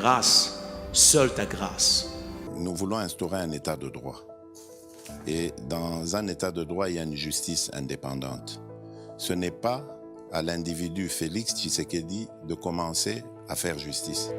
grâce, seule ta grâce. Nous voulons instaurer un état de droit. Et dans un état de droit, il y a une justice indépendante. Ce n'est pas à l'individu Félix Tshisekedi de commencer à faire justice.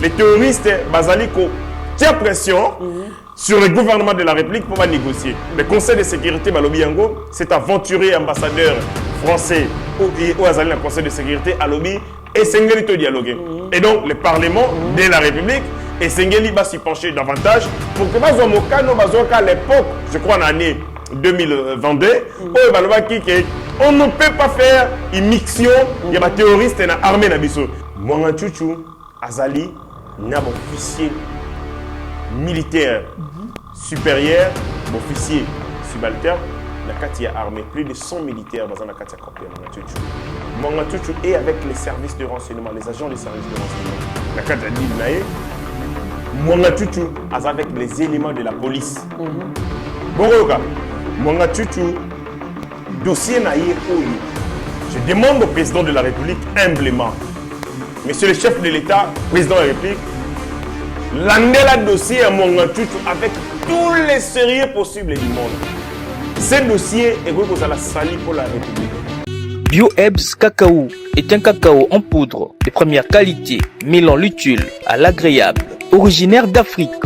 Les terroristes, Basaliko, tient pression sur le gouvernement de la République pour négocier. Le Conseil de sécurité Balobi-Yango s'est aventuré ambassadeur français au Azali, le Conseil de sécurité à Lobi et Sengeli to dialoguer. Et donc, le Parlement de la République et Sengeli va s'y pencher davantage pour que Bazomokano, Bazoka à l'époque, je crois en l'année 2022, on ne peut pas faire une mixtion, il y a des terroristes dans l'armée Nabiso. Mwanga Chuchu, Azali, un officier militaire supérieur, officier subalterne, il y a armé plus de 100 militaires dans la Katia Kopia Mwanga Chuchu est avec les services de renseignement, les agents des services de renseignement. La Katia dit Mwanga Chuchu est avec les éléments de la police. Mwanga Chuchu, dossier naïe. Je demande au président de la République humblement, Monsieur le chef de l'État, président de la République, l'andela dossier à Mwanga Chuchu avec tous les sérieux possibles du monde. Ce dossier est pour la salie pour la République. BioEbs Cacao est un cacao en poudre de première qualité, mêlant l'utile à l'agréable, originaire d'Afrique.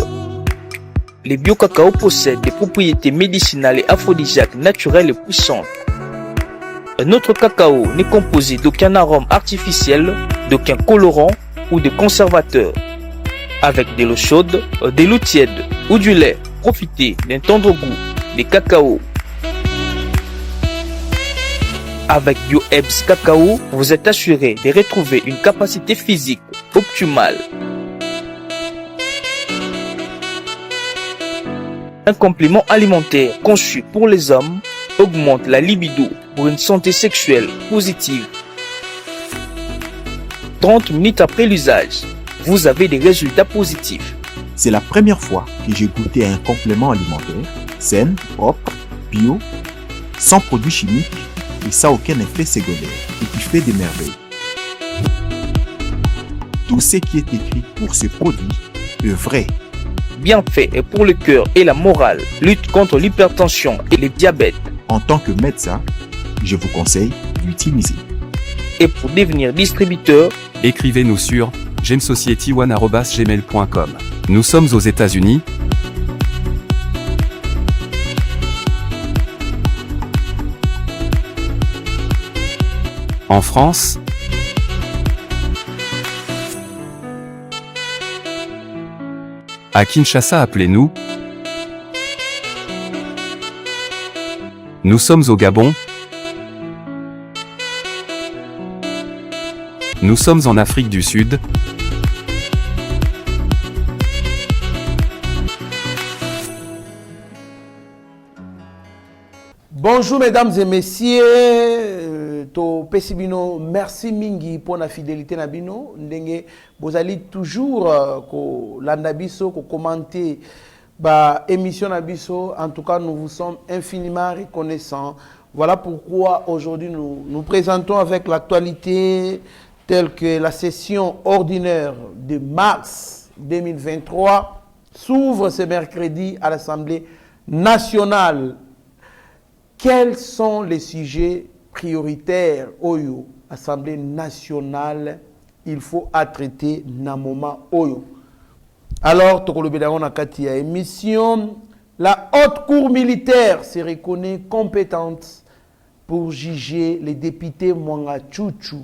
Les bio-cacao possèdent des propriétés médicinales et aphrodisiaques naturelles et puissantes. Notre cacao n'est composé d'aucun arôme artificiel, d'aucun colorant ou de conservateur. Avec de l'eau chaude, de l'eau tiède ou du lait, profitez d'un tendre goût de cacao. Avec BioEbs Cacao, vous êtes assuré de retrouver une capacité physique optimale. Un complément alimentaire conçu pour les hommes augmente la libido pour une santé sexuelle positive. 30 minutes après l'usage, vous avez des résultats positifs. C'est la première fois que j'ai goûté un complément alimentaire sain, propre, bio, sans produits chimiques et sans aucun effet secondaire et qui fait des merveilles. Tout ce qui est écrit pour ce produit est vrai. Bien fait et pour le cœur et la morale, lutte contre l'hypertension et le diabète. En tant que médecin, je vous conseille d'utiliser. Et pour devenir distributeur, écrivez-nous sur gemsociety1@gmail.com. Nous sommes aux États-Unis. En France. À Kinshasa, appelez-nous. Nous sommes au Gabon. Nous sommes en Afrique du Sud. Bonjour mesdames et messieurs, to pesibino merci mingi pour la fidélité na bino ndenge bozali toujours ko landa biso ko commenter ba émission na biso. En tout cas, nous vous sommes infiniment reconnaissants. Voilà pourquoi aujourd'hui nous présentons avec l'actualité telle que la session ordinaire de mars 2023 s'ouvre ce mercredi à l'Assemblée nationale. Quels sont les sujets prioritaires Oyo, Assemblée nationale, il faut à traiter dans moment Oyo? Alors, Tokolobedango Nakati a émission, la haute cour militaire se reconnaît compétente pour juger les députés Mwanga Chuchu.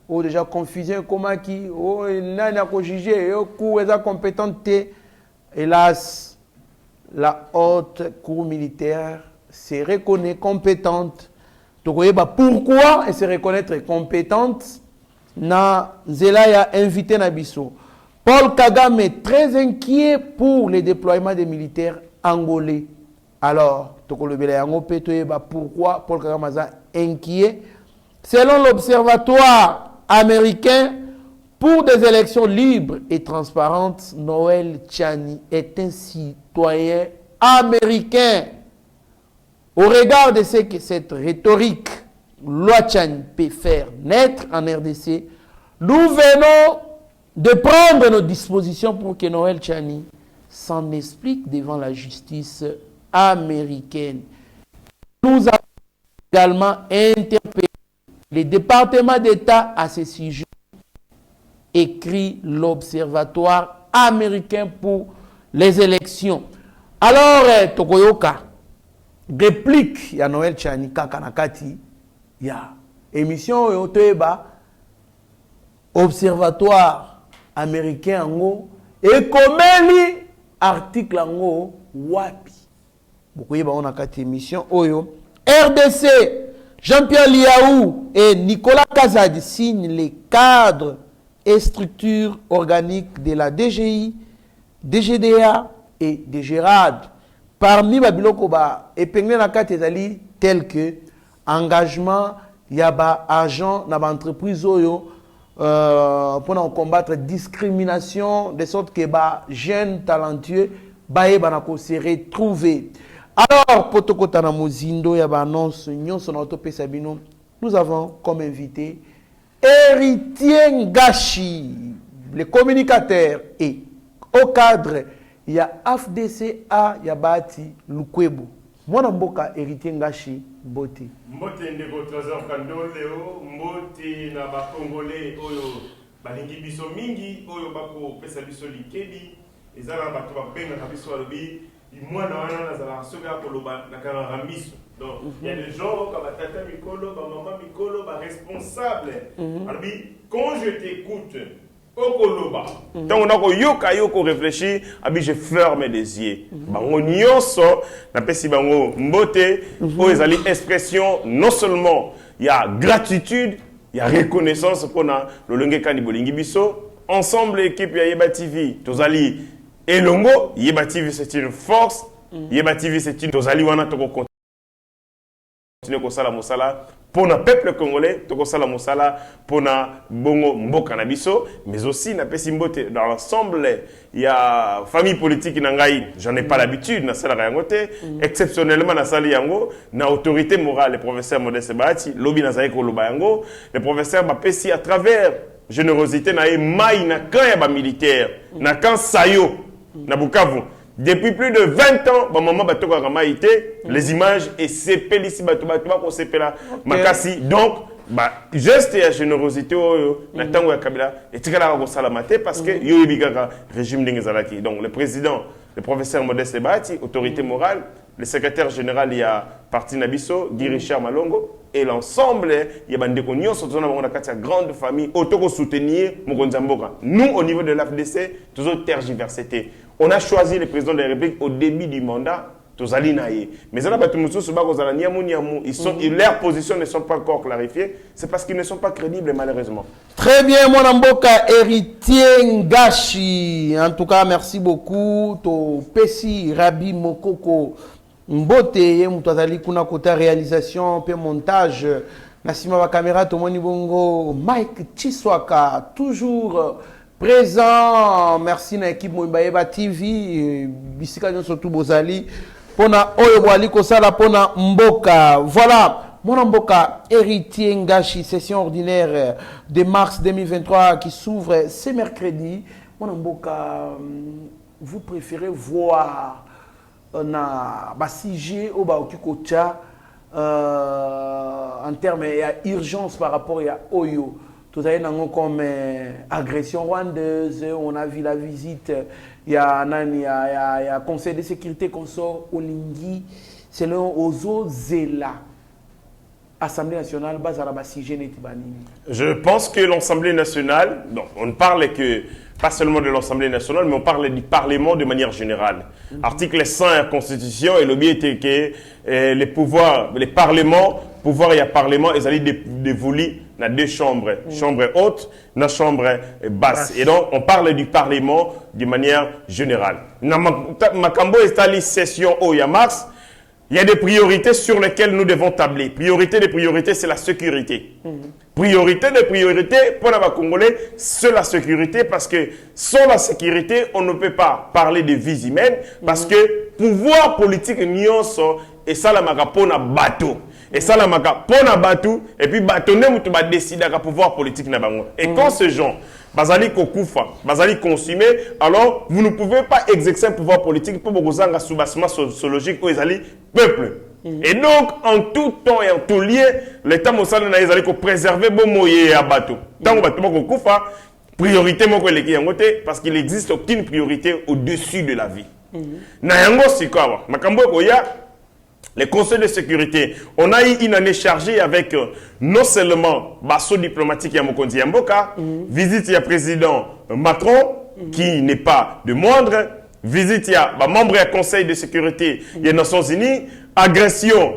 Oh, déjà confusé, comment qui, oh, il n'a pas jugé, oh, cour est compétente. Hélas, la haute cour militaire se reconnaît compétente. Pourquoi elle se reconnaître compétente? Na Zelaya invité Nabiso. Paul Kagame est très inquiet pour le déploiement des militaires angolais. Alors, pourquoi Paul Kagame est inquiet? Selon l'Observatoire américain pour des élections libres et transparentes, Noël Tchani est un citoyen américain. Au regard de ce que cette rhétorique loi Tchani peut faire naître en RDC, nous venons de prendre nos dispositions pour que Noël Tchani s'en explique devant la justice américaine. Nous avons également interpellé les départements d'État à ce sujet, écrit l'Observatoire américain pour les élections. Alors, Tokoyoka, réplique ya Noël Tchani Kakanakati, ya émission Yotoeba, Observatoire américain ango, et komeli article ango wapi. Bokoyeba on a kati émission Oyo. RDC, Jean-Pierre Liaou et Nicolas Kazadi signent les cadres et structures organiques de la DGI, DGDA et DGRAD. Parmi Babiloko ba épinglé na kati ezali tel que engagement yaba agent na entreprise oyo pour combattre discrimination de sorte que ba jeunes talentueux ba banako se retrouver. Alors potokota na mozindo yaba annonce nyonso na autopesa bino, nous avons comme invité Héritier Ngashi, le communicateur, et au cadre il y a AFDCA Yabati Lukwebo. Mwana mboka Héritier Ngashi Mbote. Mbote ndeko Trésor Kandoleo, mbote na ba Congolais oyo balingi biso mingi oyo bako pesa biso likebi ezala bato ba benga na biso alobi mwana wana nazala soga koloba na kana miso. Donc il y a des gens comme tata mikolo, maman mikolo, responsable. Alobi quand je t'écoute Okoloba. Tant on a yoko réfléchi, je ferme les yeux. Bango nyonso na pesi bango mbote pour ezali expression non seulement il y a gratitude, il y a reconnaissance pour na lolenge kandi bolingi biso. Ensemble équipe ya Yeba TV, tozali elongo, Yeba TV c'est une force, Yeba TV c'est une tozali wana toko continuer kosala mosala pour le peuple congolais, tokosala mosala pour na bongo mboka na biso, mais aussi na pesi mbote dans l'ensemble il y a famille politique na ngai, j'en ai pas l'habitude na sala yangote, exceptionnellement na sali yango, na autorité morale le professeur Modeste Bahati, lobi na zaiko loba yango, le professeur ba pesi à travers générosité na mai na kan ya ba militaire, na kan sayo na Bukavu. Depuis plus de 20 ans, maman bateau les images et c'est pélissi bateau qu'on s'est là makasi. Donc, geste et générosité na tango ya Kabila et tikala ko salamate parce que yo bigaka régime d'Ingezalaki. Donc le président, le professeur Modeste Bahati, autorité morale, le secrétaire général il y a parti Nabiso, Guy Richard Malongo et l'ensemble il y a bande konyo surtout na bango na kati ya grande famille auto soutenir Mokonza Mboka. Nous au niveau de l'AFDC, toujours tergiversité. On a choisi le président de la République au début du mandat, mais leurs positions ne sont pas encore clarifiées. C'est parce qu'ils ne sont pas crédibles, malheureusement. Très bien, mon Mboka, Héritier Ngashi. En tout cas, merci beaucoup. To Pesi Rabi Mokoko Mbote, Moutazali Kuna Kota réalisation, puis montage. Nassima wa caméra, Tomoni Bongo, Mike Chiswaka, toujours présent. Merci à l'équipe Moimbaeba TV, Bisika surtout Bozali, Pona Oyobwali Kosala, Pona Mboka. Voilà, mon Mboka, Héritier Ngashi, session ordinaire de mars 2023 qui s'ouvre ce mercredi. Mon Mboka, vous préférez voir na basige au Baokikocha en termes d'urgence par rapport à Oyo. Tout à l'heure, comme agression rwandaise, on a vu la visite, il y a Conseil de sécurité consort Olingi, selon Ozo Zela, Assemblée nationale, Bazarabasi, Genetibanini. Je pense que l'Assemblée nationale, donc on ne parle que pas seulement de l'Assemblée nationale, mais on parle du Parlement de manière générale. Article 100 de la Constitution, et l'objet était que les pouvoirs, les parlements, pouvoir et à parlement, ils allaient dévolus dans deux chambres, chambre haute, la chambre basse. Et donc, on parle du Parlement de manière générale. Dans Makambo est session au Yamax, il y a des priorités sur lesquelles nous devons tabler. Priorité des priorités, c'est la sécurité. Priorité des priorités pour les Congolais, c'est la sécurité parce que sans la sécurité, on ne peut pas parler de vies humaines parce que pouvoir politique nyonso et ça la maka pona bateau. Et ça la maka pona bateau et puis bateau ne mutu ba décider à pouvoir politique na bango. Et quand ces gens bazali kokufa, bazali consumé, alors vous ne pouvez pas exercer un pouvoir politique pour vous en soubassement sociologique où ils allaient peuple. Et donc, en tout temps et en tout lieu, l'État Mossad n'a pas préserver bon moyen à bateau. Tant que bateau kokufa, priorité mon collègue parce qu'il n'existe aucune priorité au-dessus de la vie. Nayango sikawa, makambo koya. Les conseils de sécurité, on a eu une année chargée avec non seulement Basso diplomatique Yamokondi Yamboka, visite du président Macron, qui n'est pas de moindre, visite à membre du conseil de sécurité des Nations Unies, agression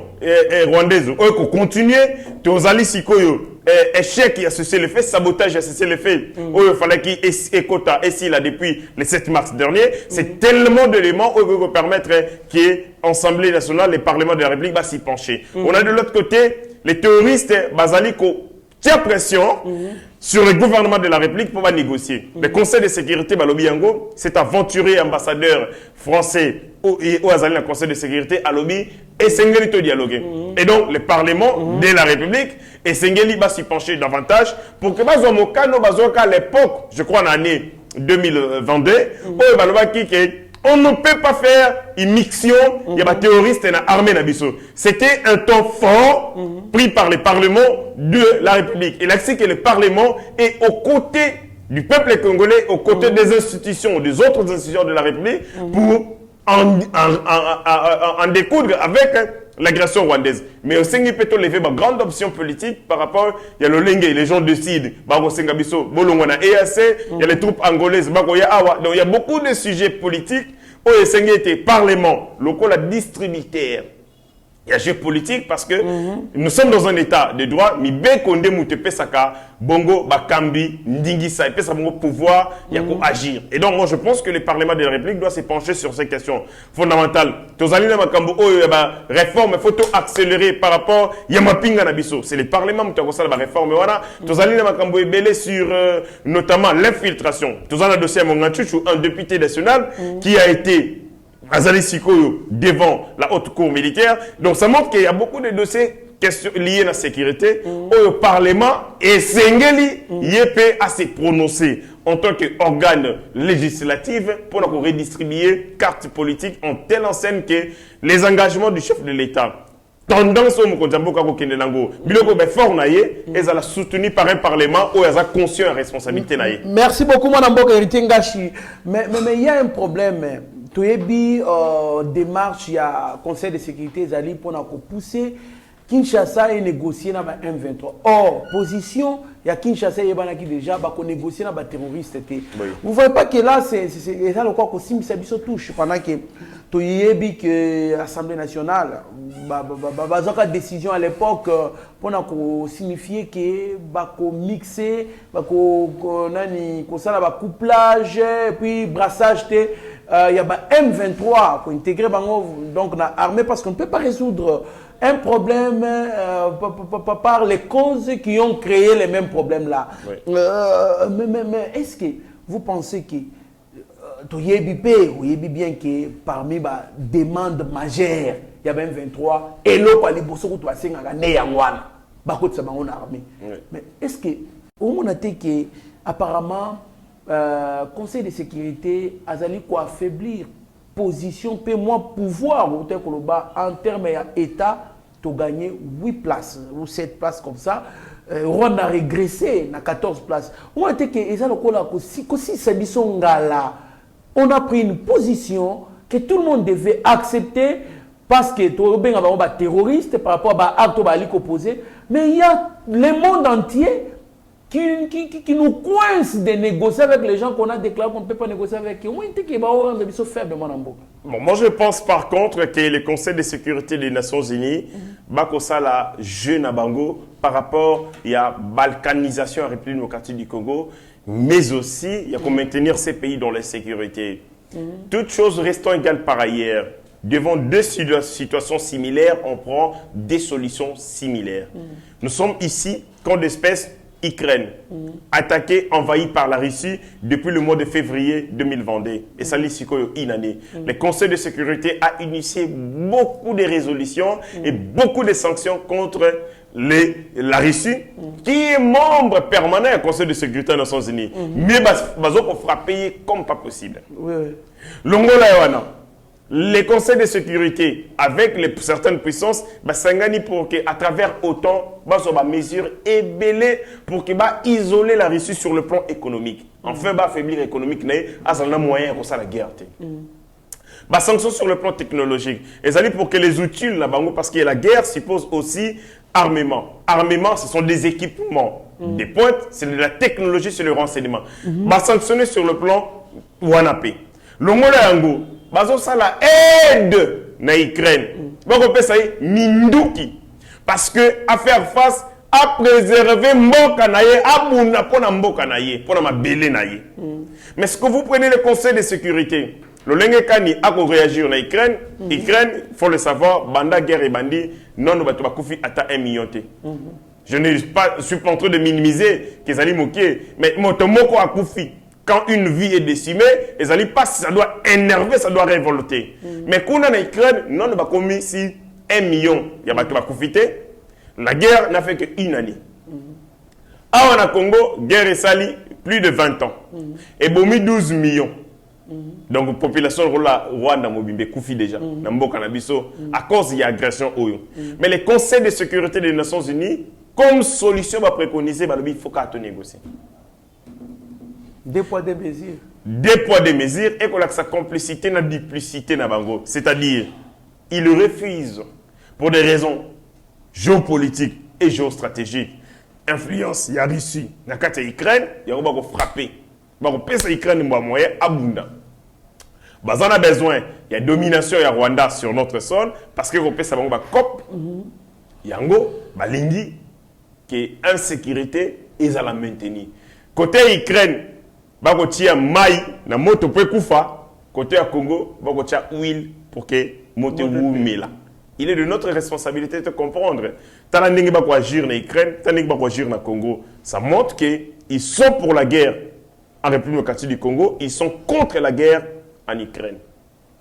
rwandaise, on continue, tous allés sikoyo, échec qui a cessé le fait, sabotage a cessé le fait, il fallait qu'il écoute ici là depuis le 7 mars dernier, c'est tellement d'éléments qui vont permettre que l'Assemblée nationale, le Parlement de la République va s'y pencher. On a de l'autre côté les terroristes basaliko tient pression sur le gouvernement de la République pour négocier. Le Conseil de sécurité Balobiango, cet aventurier ambassadeur français au Azali, le Conseil de sécurité à Lobi, et Sengeli to dialoguer. Et donc, le Parlement de la République, et Sengeli va s'y pencher davantage pour que Bazomokano Bazoka à l'époque, je crois en l'année 2022, on ne peut pas faire une mixtion, il y a des terroristes et l'armée Nabiso. C'était un temps fort pris par le Parlement de la République. Et là, c'est que le Parlement est aux côtés du peuple congolais, aux côtés des institutions, des autres institutions de la République, pour en découdre avec l'agression rwandaise. Mais au Sénégal, peut lever une grande option politique par rapport, il y a le Lengue, les gens décident, il y a les troupes angolaises, donc il y a beaucoup de sujets politiques où le Sénégal était parlement, local, distributeur. Il y a jeu politique parce que nous sommes dans un état de droit, mais bien qu'on démoute Pesaka, Bongo, Bakambi, Ndingisa, et Pesaka Bongo pouvoir, il y a pour agir. Et donc, moi, je pense que le Parlement de la République doit se pencher sur ces questions fondamentales. Tozalina Makambo, réforme, il faut tout accélérer par rapport à Yamapinga Nabiso. C'est le Parlement qui a construit la réforme. Voilà. Tozalina Makambo est belé sur notamment l'infiltration. Tozalina dossier à Mongachuchu, un député national qui a été Azali Sikoyo devant la haute cour militaire. Donc ça montre qu'il y a beaucoup de dossiers liés à la sécurité au Parlement et Sengeli peut à se prononcer en tant qu'organe législatif pour nous redistribuer carte politique en telle enseigne que les engagements du chef de l'État tendance au Mokondjamboka Kokendelango biloko be fort naie et à soutenu par un parlement où ils ont conscient de responsabilité naie. Merci beaucoup mon Mboka Héritier Ngashi. Mais il y a un problème. Toyebi démarche, il y a Conseil de sécurité Zali pour pousser Kinshasa et négocier dans M23. Or, position, il y a Kinshasa et Banaki déjà pour négocier dans les terroristes. Vous ne voyez pas que là, c'est ça le quoi que Simsa Biso touche pendant que Toyebi que l'Assemblée nationale a une décision à l'époque pour signifier que bako mixer, bako nani ça la couplage puis brassage il y a M23 pour intégrer donc dans l'armée parce qu'on ne peut pas résoudre un problème par les causes qui ont créé les mêmes problèmes là. Oui. Mais est-ce que vous pensez que vous voyez bien que parmi les demandes majeures, il y a M23 et l'autre, il y a armée. Mais est-ce que vous avez que apparemment Conseil de sécurité Azali quoi affaiblir position peut moins pouvoir en termes d'État tu gagner 8 places ou 7 places comme ça Rwanda a régressé à 14 places on a dit que on a pris une position que tout le monde devait accepter parce que tu es terroriste par rapport à l'acte opposé mais il y a le monde entier qui nous coince de négocier avec les gens qu'on a déclaré qu'on ne peut pas négocier avec eux. Bon, moi, je pense par contre que le Conseil de sécurité des Nations Unies va la jeune à Bango par rapport à la balkanisation de la République démocratique du Congo, mais aussi il y a qu'on maintenir ces pays dans la sécurité. Toutes choses restant égales par ailleurs, devant deux situations similaires, on prend des solutions similaires. Nous sommes ici, camp d'espèce Ukraine, attaqué, envahi par la Russie depuis le mois de février 2022. Et ça, une année. Le Conseil de sécurité a initié beaucoup de résolutions et beaucoup de sanctions contre la Russie, qui est membre permanent du Conseil de sécurité des Nations Unies. Mais il faut frapper comme pas possible. L'Angola, les conseils de sécurité avec certaines puissances, s'engagent pour que, à travers autant, mesures ébellées pour que isoler la Russie sur le plan économique. Enfin, affaiblir l'économique, il moyen pour ça la guerre. Sanctions sur le plan technologique. Et ça pour que les outils parce que la guerre suppose aussi armement. Armement, ce sont des équipements, des pointes, c'est de la technologie, c'est le renseignement. Sanctionner sur le plan WANAP. L'Angola Yango. Ça la aide na Ukraine. Minduki. Parce que à faire face à préserver Mboka naye, à Bouna pour Mboka naye, pour ma belé naye. Mais ce que vous prenez le Conseil de sécurité, le Lengekani a réagir na Ukraine, Ukraine, il faut le savoir, banda guerre et bandi, non nous battu koufi ata 1 million. Je ne suis pas en train de minimiser qu'ils allaient moquer, mais motomoko a koufi. Quand une vie est décimée, les alliés passent, ça doit énerver, ça doit révolter. Mais quand on a en Ukraine, non, on a commis si 1 million, il y a pas profité. La guerre n'a fait qu'une année. Ah, on a Congo, guerre est salie plus de 20 ans. Et bomi 12 millions. Donc, la population de Rwanda, Mobimbe, Koufi déjà, Nambo Kanabiso, à cause de l'agression. Mais le Conseil de sécurité des Nations Unies, comme solution, va préconiser, il faut qu'on négocier. Deux poids, deux mesures. Deux poids, deux mesures et qu'on a sa complicité, la duplicité na bango. C'est-à-dire, il refuse pour des raisons géopolitiques et géostratégiques. Influence, il y a Russie, il y a Ukraine, il y a frapper. Il y a Ukraine, il y a moyen abondant. On a besoin, il y a domination, il y a Rwanda sur notre sol, parce que l'Europe, ça va COP. Il y a Balingi, qui est insécurité, et ça la maintenir. Côté Ukraine, bakotia mai na moto pe kufa, côté à Congo bakotia huile pour que moto oumela. Il est de notre responsabilité de comprendre. Tala ndenge bako agir na Ukraine, tala ndenge bako agir na Congo. Ça montre que ils sont pour la guerre en République démocratique du Congo, ils sont contre la guerre en Ukraine.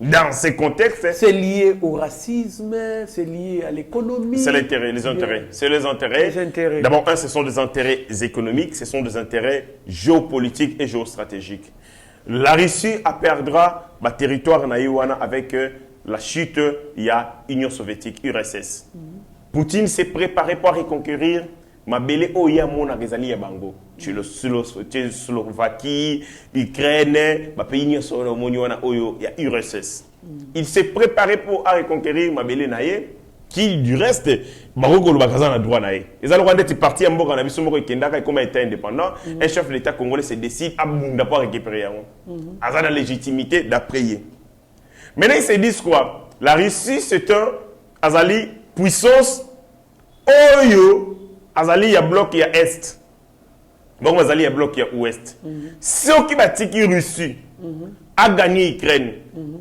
Dans ces contextes, c'est lié au racisme, c'est lié à l'économie. C'est l'intérêt, les intérêts. C'est les intérêts. D'abord, ce sont des intérêts économiques, ce sont des intérêts géopolitiques et géostratégiques. La Russie perdra le territoire naïwana avec la chute, il y a Union soviétique, URSS. Poutine s'est préparé pour reconquérir ma belle oya mona rezali ya bango. Slovaquie, Ukraine, ma pays n'y a oyo ya URSS. Il s'est préparé pour reconquérir ma belle naye qui du reste Maroko le bakaza na droit naye. Les Rwandais étaient partis en Mboka na biso moko kendaka comme état indépendant, un chef de l'État congolais se décide à bunda pour récupérer yango. Aza la légitimité d'appuyer. Maintenant ils se disent quoi? La Russie c'est un azali puissance oyo azali ya bloc ya est. Donc azali ya bloc ya ouest. Ceux qui battent Russie a gagné l'Ukraine,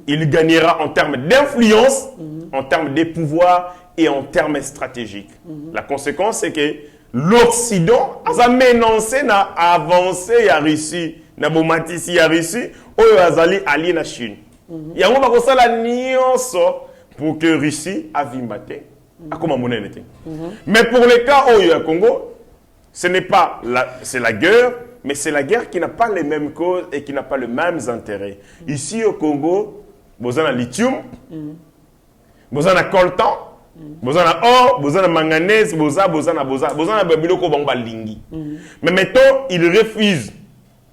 il gagnera en termes d'influence, en termes de pouvoir et en termes stratégiques. La conséquence c'est que l'Occident a menacé na avancé ya Russie, na bomatisi ya Russie, oyo azali allié na Chine. Yango ba ko sala nyonso pour que Russie avimbate. Mais pour le cas où il y a Congo, ce n'est pas c'est la guerre, mais c'est la guerre qui n'a pas les mêmes causes et qui n'a pas les mêmes intérêts. Ici au Congo, vous avez lithium, vous avez coltan, vous avez or, vous avez manganèse, vous avez biloko bamba lingi. Mais maintenant, ils refusent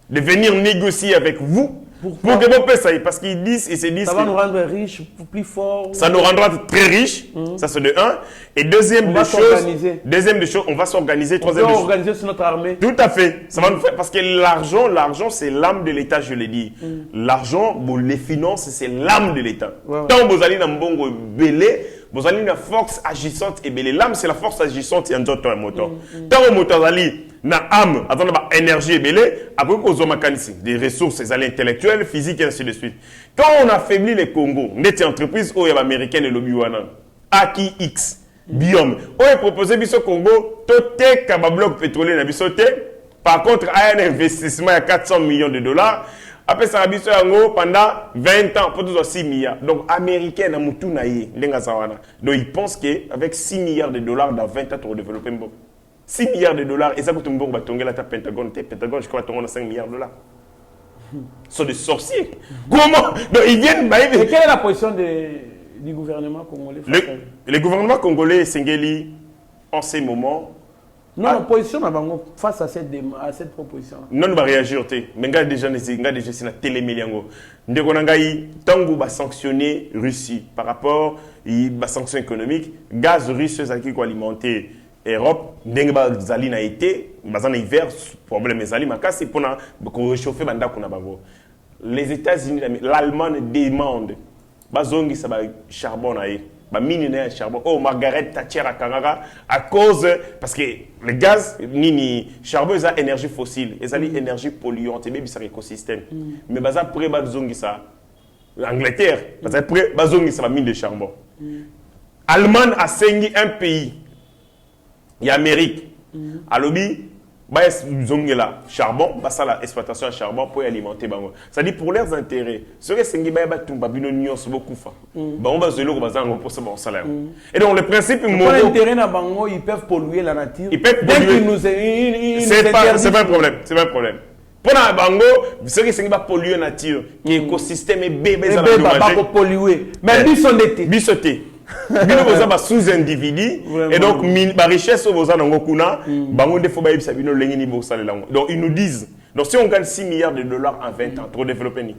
de venir négocier avec vous Pourquoi? Pour que vous passiez, parce qu'ils disent, ils se disent ça va nous rendre riches, plus forts. ça nous rendra très riches, ça c'est de un. Et deuxième des choses, on va s'organiser. Troisième on va des choses, organiser sur notre armée. tout à fait. Ça va nous faire, parce que l'argent, c'est l'âme de l'État, je l'ai dit. L'argent, bon, les finances, c'est l'âme de l'État. Tant que vous allez dans Mbongo belé, vous allez une force agissante et belé. L'âme, c'est la force agissante et un autre moteur. Tant que moteur allez na âme, attendez, énergie et belé, après qu'on a des ressources intellectuelles, physiques et ainsi de suite. Quand on affaiblit les Congo, notre entreprise, où il y a américaine et lobby wana, Aki X, Biome, où il proposé biso Congo, tout est comme bloc pétrolier na biso te. Par contre, il y a un investissement à 400 millions de dollars. Après ça, biso yango pendant 20 ans pour 6 milliards. Donc, américain na mutu na ye, lenga zawana. Donc, ils pensent qu'avec 6 milliards de dollars dans 20 ans, tu vas développer un bon. 6 milliards de dollars, et ça coûte un bon, bah, la Pentagone, Pentagone, je crois, tu as 5 milliards de dollars. Ce sont des sorciers. Comment? Donc, ils viennent. Et quelle est la position du gouvernement congolais? Le gouvernement congolais, Sengeli, en ces moments. Non, la position face à cette proposition. Non, on va réagir. Mais on a déjà c'est la téléméliango. Nous avons sanctionné Russie par rapport aux sanctions économiques. Gaz russe, c'est qui alimenter l'Europe. Nous avons été, dans l'hiver, problème c'est pour réchauffer les États-Unis, l'Allemagne demande charbon. Mine charbon. Oh, Margaret Thatcher à Kangaga, à cause, parce que le gaz, charbon, c'est énergie fossile, c'est énergie polluante, et même c'est écosystème. Mais après, ça, l'Angleterre, après, ça mine de charbon. Allemagne a saigné un pays, il y a l'Amérique, à lobby, là, charbon, ça la exploitation à charbon pour alimenter bango. Ça dit pour leurs intérêts. Ce que c'est beaucoup on va se le pour ce bon salaire. Et donc le principe intérêt na bango, ils peuvent polluer la nature. Ils peuvent polluer. C'est pas un problème, c'est pas un problème. Pour la bango, ce que c'est pas polluer la nature, l'écosystème est bébé ça va polluer. Mais bisoté. Vous avez sous-individu et donc la richesse vous avez dans kuna bango de faut ba sabino lengi ni bo sale lango. Donc ils nous disent donc si on gagne 6 milliards de dollars en 20 ans pour développer ni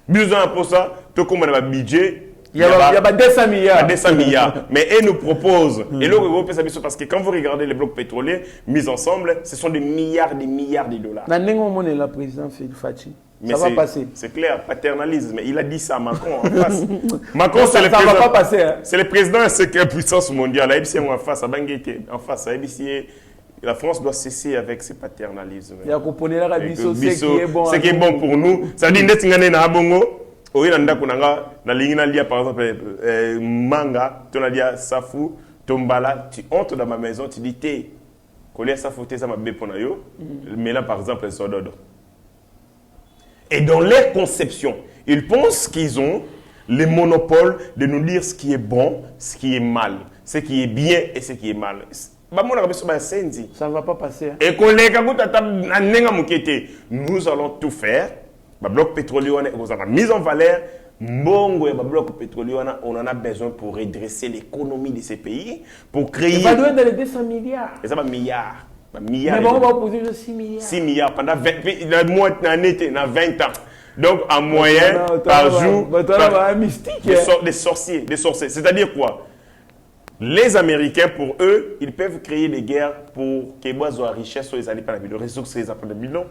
besoin pour ça tout comme on a budget il y a 200 milliards 200 milliards mais ils nous proposent et là vous peut ça parce que quand vous regardez les blocs pétroliers mis ensemble ce sont des milliards de dollars. Na nengo mone la président Félix Fachi. Mais ça va passer. C'est clair, paternalisme. Il a dit ça à Macron en face. Macron, c'est le président. Ça va pas passer. Hein? C'est le président, c'est la puissance mondiale. En face, en face, la France doit cesser avec ses paternalismes. Il y a ce qui est bon pour nous. Ça dit, par exemple, manga, tu as dit Safou, Tombala, tu entres dans ma maison, tu dis, t'es, Kolia Safou, t'es ça m'a béponayo. Mais là, par exemple, c'est Sododo. Et dans leur conception, ils pensent qu'ils ont le monopole de nous dire ce qui est bon, ce qui est mal, ce qui est bien et ce qui est mal. Ça ne va pas passer. Et nous allons tout faire. Le bloc pétrolier, vous avez mis en valeur. Le bloc pétrolier, on en a besoin pour redresser l'économie de ces pays, pour créer. Ça doit être dans les 200 milliards. Et ça va milliards. Mais bon, on va poser 6 milliards. 6 milliards pendant 20 ans. Donc, en moyenne, par jour, des sorciers. C'est-à-dire quoi? Les Américains, pour eux, ils peuvent créer des guerres pour qu'ils aient la richesse sur les alliés par la ressources, les apports de millions.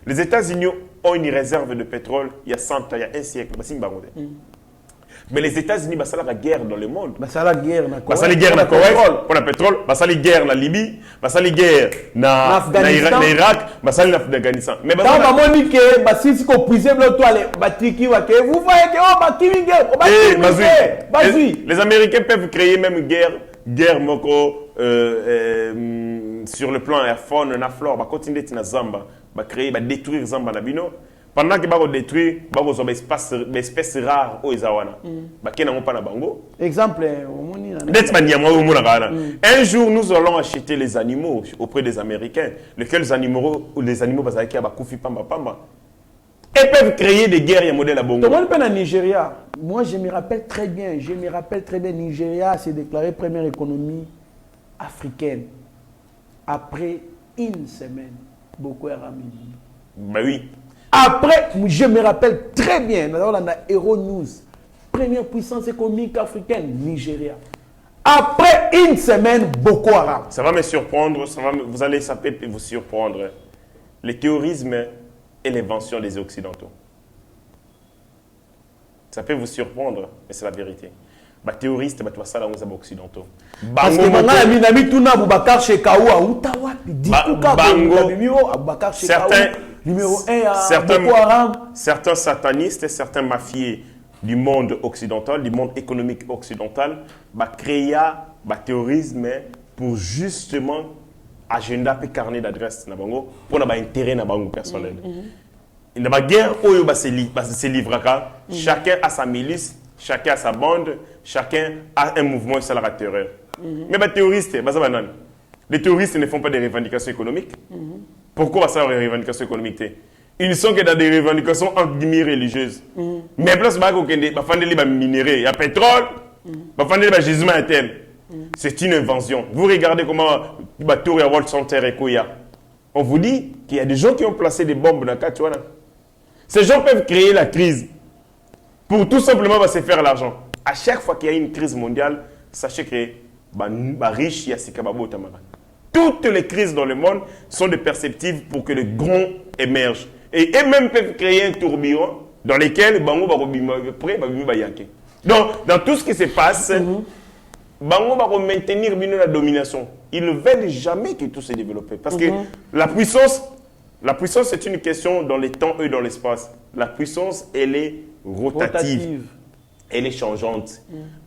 Les États-Unis ont une réserve de pétrole il y a 100 ans, il y a un siècle. Mais les États-Unis, ça la guerre dans le monde. Ça la guerre dans Koweït. Ça la guerre dans Koweït pour le pétrole. Ça la guerre dans Libye. Ça la guerre dans Irak. Ça la Afghanistan. Mais quand on dit que si vous puisez le toile, vous voyez que les Américains peuvent créer même guerre moko sur le plan airphone, na flore, va continuer na Zamba, va créer, va détruire Zamba na bino. Pendant que va détruire, va vous avoir des espèces rares au Izawana. Bah qui n'ont pas na bango. Exemple, un jour nous allons acheter les animaux auprès des Américains, lesquels animaux va qui va koufi pamba pamba. Ils peuvent créer des guerres et modèles à bongo. Tout le monde en Nigeria. Moi je me rappelle très bien, Nigeria s'est déclaré première économie africaine. Après une semaine, Boko Haram. Bah oui. Après, je me rappelle très bien, on a Hero News, première puissance économique africaine, Nigeria. Après une semaine, Boko Haram. Ça va me surprendre, vous allez vous surprendre. Le terrorisme est l'invention des Occidentaux. Ça peut vous surprendre, mais c'est la vérité. Les terroristes, tu vas ça dans les Occidentaux. Parce que certains satanistes, certains mafieux du monde occidental, du monde économique occidental, créent le terrorisme pour justement agenda et carnet d'adresse pour avoir intérêt personnel. Il y a une guerre où se livre. Chacun a sa milice, chacun a sa bande, chacun a un mouvement sur la terreur. Mais les terroristes, les terroristes ne font pas des revendications économiques. Pourquoi ça des revendications économiques? Ils ne sont que dans des revendications entre guillemets religieuses. Mais plus il minéraux, il y a pétrole, il y a gisement interne. C'est une invention. Vous regardez comment la tour et World Center et Koya. On vous dit qu'il y a des gens qui ont placé des bombes dans le Katuana. Ces gens peuvent créer la crise pour tout simplement se faire l'argent. À chaque fois qu'il y a une crise mondiale, sachez que les riches, il y a ces kababos tamara. Toutes les crises dans le monde sont des perspectives pour que les grands émergent. Et eux-mêmes peuvent créer un tourbillon dans lequel Bango va donc, dans tout ce qui se passe, Bango va maintenir la domination. Ils ne veulent jamais que tout se développe. Parce que la puissance, c'est une question dans le temps et dans l'espace. La puissance, elle est rotative. Elle est changeante.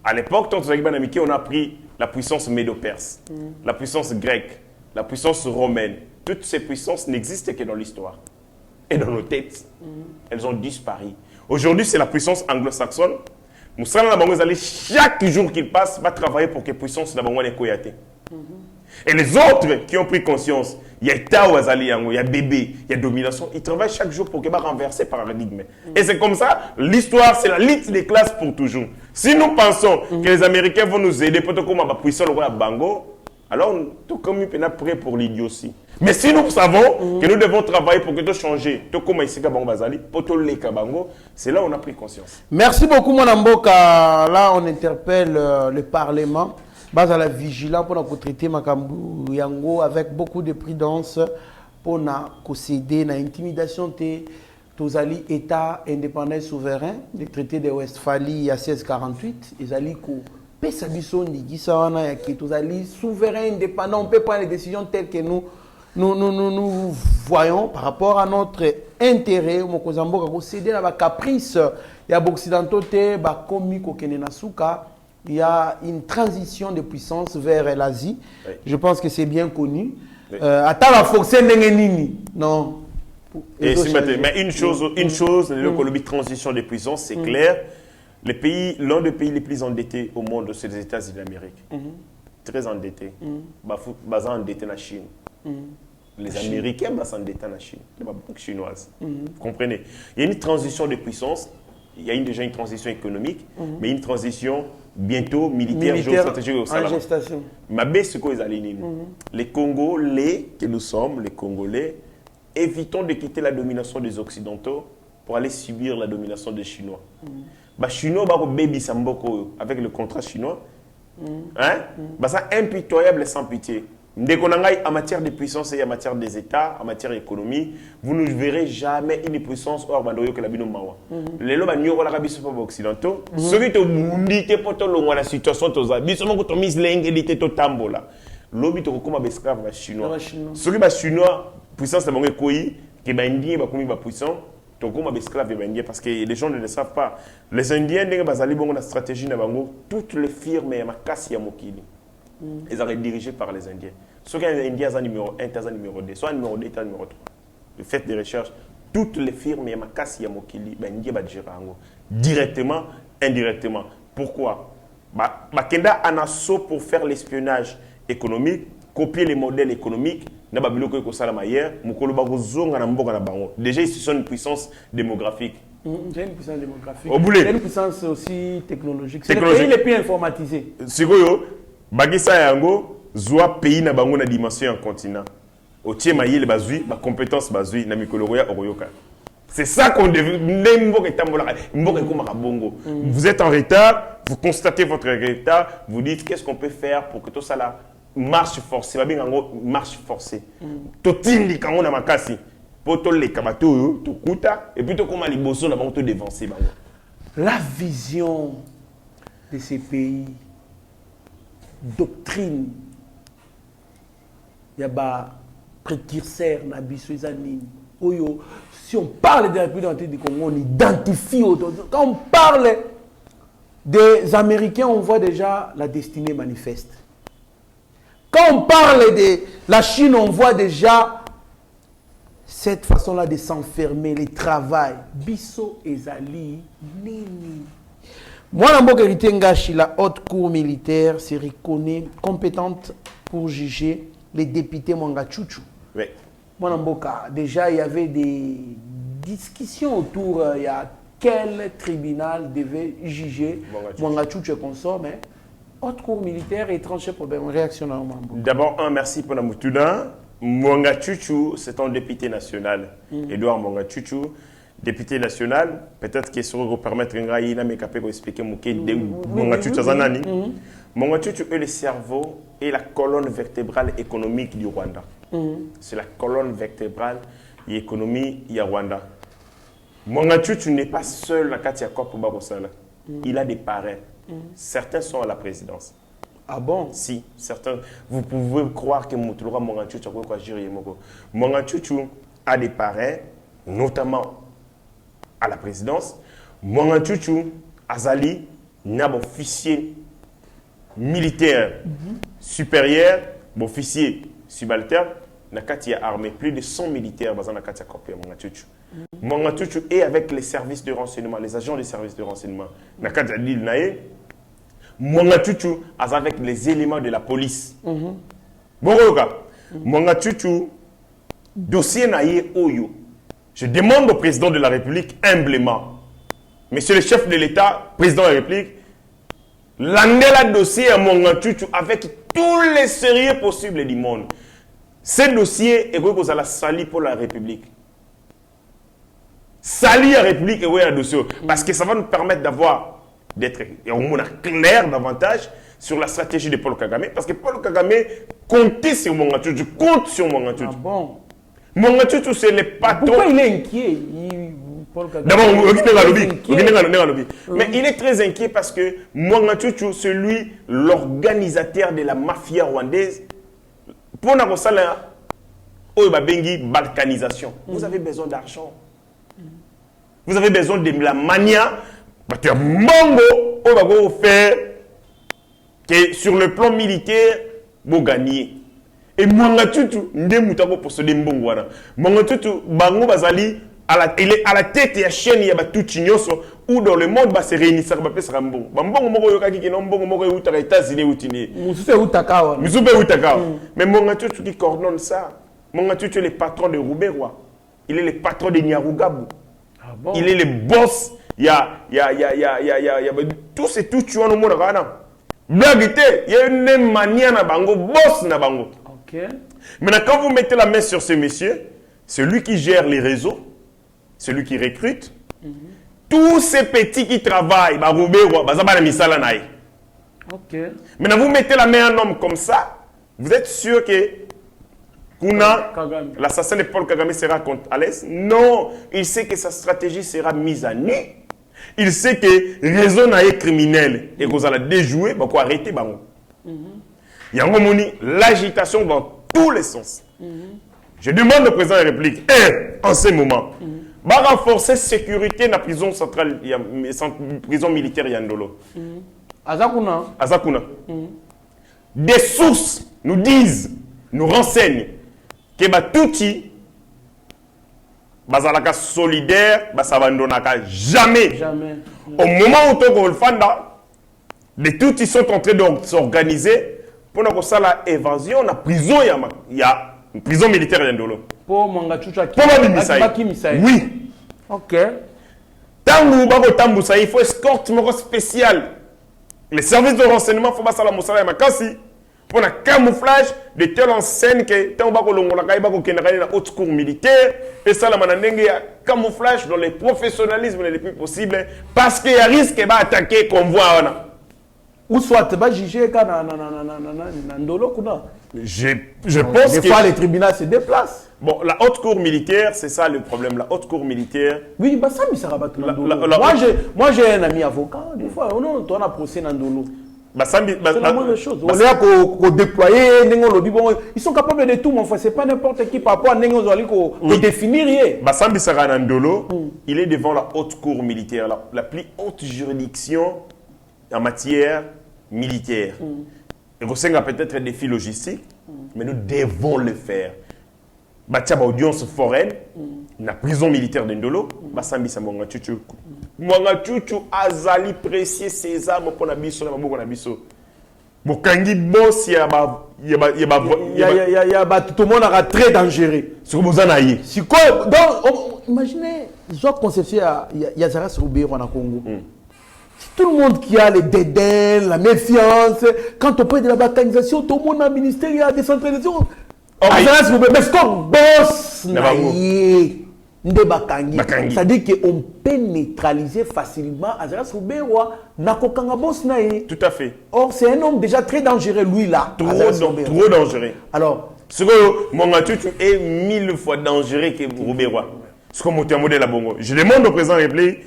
À l'époque, on a pris la puissance médo-perse, la puissance grecque, la puissance romaine. Toutes ces puissances n'existent que dans l'histoire. Et dans nos têtes, elles ont disparu. Aujourd'hui, c'est la puissance anglo-saxonne. Chaque jour qu'il passe, va travailler pour que la puissance de la Koyate. Et les autres qui ont pris conscience, il y a Tao Azali, il y a Bébé, il y a domination, ils travaillent chaque jour pour qu'ils renverser le paradigme. Et c'est comme ça, l'histoire, c'est la lutte des classes pour toujours. Si nous pensons que les Américains vont nous aider pour que la puissance soit Bango, alors tout comme nous sommes prêts pour l'idiotie. Mais si nous savons que nous devons travailler pour que tout change, tout comme ici pour tout les Kabango, c'est là où on a pris conscience. Merci beaucoup, mon Amboka. Là, on interpelle le Parlement. Base à la vigilance pour traiter Makambu Yango avec beaucoup de prudence pour céder à l'intimidation de tous les États indépendants souverains, le traité de Westphalie à 1648, ils allaient tous les souverains indépendants, on peut prendre les décisions telles que nous voyons par rapport à notre intérêt. On céder à la caprice, il y a des occidentaux il y a une transition de puissance vers l'Asie. Oui. Je pense que c'est bien connu. Oui. Attends la force non. Mais une chose, l'économie de transition de puissance, c'est clair. L'un des pays les plus endettés au monde, c'est les États-Unis d'Amérique. Très endettés. Basés endettés dans la Chine. Les Américains sont endettés dans la Chine. Les banques chinoises. Vous comprenez? Il y a une transition de puissance. Il y a déjà une transition économique, mais une transition bientôt militaire géostratégique au Sahara. Les Congolais que nous sommes, les Congolais, évitons de quitter la domination des Occidentaux pour aller subir la domination des Chinois. Les Chinois avec le contrat chinois, c'est impitoyable et sans pitié. En matière de puissance et en matière des États, en matière d'économie, vous ne verrez jamais une puissance hors bandoyo que la binomawa. Les lois n'yoro la rabi sopa occidentaux. Ceux qui ont mundi te poto longa la situation toza. Bisomo ko tomis leng edite to tambola. Lobi to kokoma besclave ba chinois. Ceux qui ba chinois puissance la bango koi que ba indien ba komi ba puissant. To kokoma besclave ba indien parce que les gens ne le savent pas. Les indiens ndenge bazali bongo na stratégie na bango toutes les firmes ya makasi ya mokili. Ils sont dirigés par les Indiens. Ceux qui ont les Indiens, c'est numéro 1, c'est numéro 2. Soit numéro 2, c'est numéro 3. Faites des recherches. Toutes les firmes, il y a Makasi Yamokili, les Indiens vont gérer directement, indirectement. Pourquoi? Kenda Anaso pour faire l'espionnage économique, copier les modèles économiques. Déjà, ils sont une puissance démographique. C'est une puissance démographique. C'est une puissance aussi technologique. C'est le pays le plus informatisé. Bagisa yango zoa pays na bango na dimension en continent. au tiema yele bazui ba compétence bazui na mikolo roya oroyoka. C'est ça qu'on devait. Vous êtes en retard, vous constatez votre retard, vous dites qu'est-ce qu'on peut faire pour que tout ça là marche forcée. Marche forcée. Totindi quand on a makasi. Poto les kabato, to kuta, et puis to comment les bosso là-bas on te dévancer. La vision de ces pays, doctrine, il y a précurseur, Nabiso Zanine. Si on parle de la République du Congo, on identifie. Quand on parle des Américains, on voit déjà la destinée manifeste. Quand on parle de la Chine, on voit déjà cette façon-là de s'enfermer, le travail. Bisso Ezali, Nini. Moi, la haute cour militaire se reconnaît compétente pour juger les députés Mwangachuchu. Oui. Déjà, il y avait des discussions autour, il y a quel tribunal devait juger Mwangachuchu et consorts, mais haute cour militaire et tranché problème, réaction normalement. D'abord, merci pour la moutouda. Mwangachuchu, c'est un député national. Edouard Mwangachuchu, député national, peut-être qu'il serait permettre d'expliquer Mwangachuchu Zanani. Mwangachuchu est le cerveau et la colonne vertébrale économique du Rwanda. C'est la colonne vertébrale et économie du Rwanda. Mwangachuchu n'est pas seul à Katia Korpo Barosala. Il a des parrains. Certains sont à la présidence. Ah bon? Si, certains. Vous pouvez croire que Moutoulora Mwangachuchu a géré Moko. Mwangachuchu a des parrains, notamment à la présidence. Mwangachuchu, Azali, n'a officier militaire supérieur, officier subalterne, na katia armée, plus de 100 militaires dans la katia Korpo Mwangachuchu. Mwangachuchu est avec les services de renseignement, les agents des services de renseignement. Na katia l'île nae, Mwangachuchu est avec les éléments de la police. Boroka, Mwangachuchu, dossier nae oyo. Je demande au président de la République humblement, monsieur le chef de l'État, président de la République, l'andela dossier à Mwangachuchu avec tous les sérieux possibles du monde. Ce dossier est que la sali pour la République. Sali la République est un dossier. Parce que ça va nous permettre d'avoir, d'être clair davantage sur la stratégie de Paul Kagame. Parce que Paul Kagame comptait sur Mwangachuchu, compte sur Mwangachuchu. Ah bon? Mwangachuchu, c'est le patron. Pourquoi il est inquiet? D'abord, mais il est très inquiet parce que Mwangachuchu, c'est lui l'organisateur de la mafia rwandaise. Pour la balkanisation, vous avez besoin d'argent. Vous avez besoin de la mania. Mongo, faire que sur le plan militaire, vous gagnez. Et Mwangachuchu, pour se démbongwana. Mwangachuchu, bango bazali. Il est à la tête de la chaîne, il y a tout chignoso où dans le monde va se réunir, ça va faire un bon. Bambongo moko yoka ki non bongo moko yoka aux États-Unis ou tini. Musupe utakawa. Musupe utakawa. Mais Mwangachuchu qui coordonne ça. Mwangachuchu est le patron de Ruberwa. Il est le patron de Nyarugabu. Ah bon? Il est le boss. Il y a tout c'est tout tu as au monde là. Blagité, il y a une mania na bango, boss na bango. OK. Maintenant quand vous mettez la main sur ce monsieur, c'est lui qui gère les réseaux. Celui qui recrute, tous ces petits qui travaillent, OK. Maintenant, vous mettez la main à un homme comme ça, vous êtes sûr que l'assassin de Paul Kagame sera à l'aise? Non, il sait que sa stratégie sera mise à nu. Il sait que le réseau est criminel et que vous allez déjouer, vous allez arrêter. Il y a l'agitation dans tous les sens. Je demande au président de la République, en ce moment, va renforcer la sécurité dans la prison centrale, prison militaire Yandolo. Azakuna. Des sources nous disent, nous renseignent que Batouti, Bazalaka solidaire, Basabandonaka jamais. Au moment où Togo Fanda, les Toutis sont en train de s'organiser pour nous faire l'évasion dans la prison, il y a une prison militaire Yandolo. Pour Mwangachuchu oui. OK. Il faut escorte spéciale. Les services de renseignement, il faut que ça la Makasi. pour le camouflage de telle enseigne que tant bako longola kai bako kenaka na haute cour militaire et ça la mananenge ya camouflage dans le professionnalisme le plus possible parce qu'il y a risque ba attaquer convoi wana ou soit ba juger ka na ndolo kuna. Je pense des que fois les tribunaux se déplacent. Bon, la haute cour militaire, c'est ça le problème. La haute cour militaire. Oui, bah ça, mais ça rabat tout moi, j'ai un ami avocat. Des fois, on a un procès dans Ndolo. C'est la moindre chose. On est qu'on déployer, ils sont capables de tout, mon frère. C'est pas n'importe qui par rapport à qu'on définir. Bassambi Sarah Ndolo, il est devant la haute cour militaire, la plus haute juridiction en matière militaire. Et vous a peut-être un défi logistique, mais nous devons le faire. Batia audience foraine, la prison militaire de Ndolo, Bassambi Samonga Chuchu. Mwanga Chuchu azali précieux César mo pona biso na maboko na biso. Mokangi boss ya ba tout le monde a très dangereux. Sur bozana yi. Si quoi donc imaginez Jacques Conception il y a Zara Roubero en Congo. Tout le monde qui a les dédains, la méfiance, quand on parle de la balkanisation, tout le monde a un ministère, il y a la décentralisation. Mais ce qu'on bosse, c'est-à-dire qu'on peut neutraliser facilement Azaras Rouberoa, Nakokanga boss naïe. Tout à fait. Or, c'est un homme déjà très dangereux, lui là. Trop dangereux. Alors, ce que mon Tutu est 1000 fois dangereux que Rouberoa. Ce que mon modèle à Bongo. Je demande au président de la République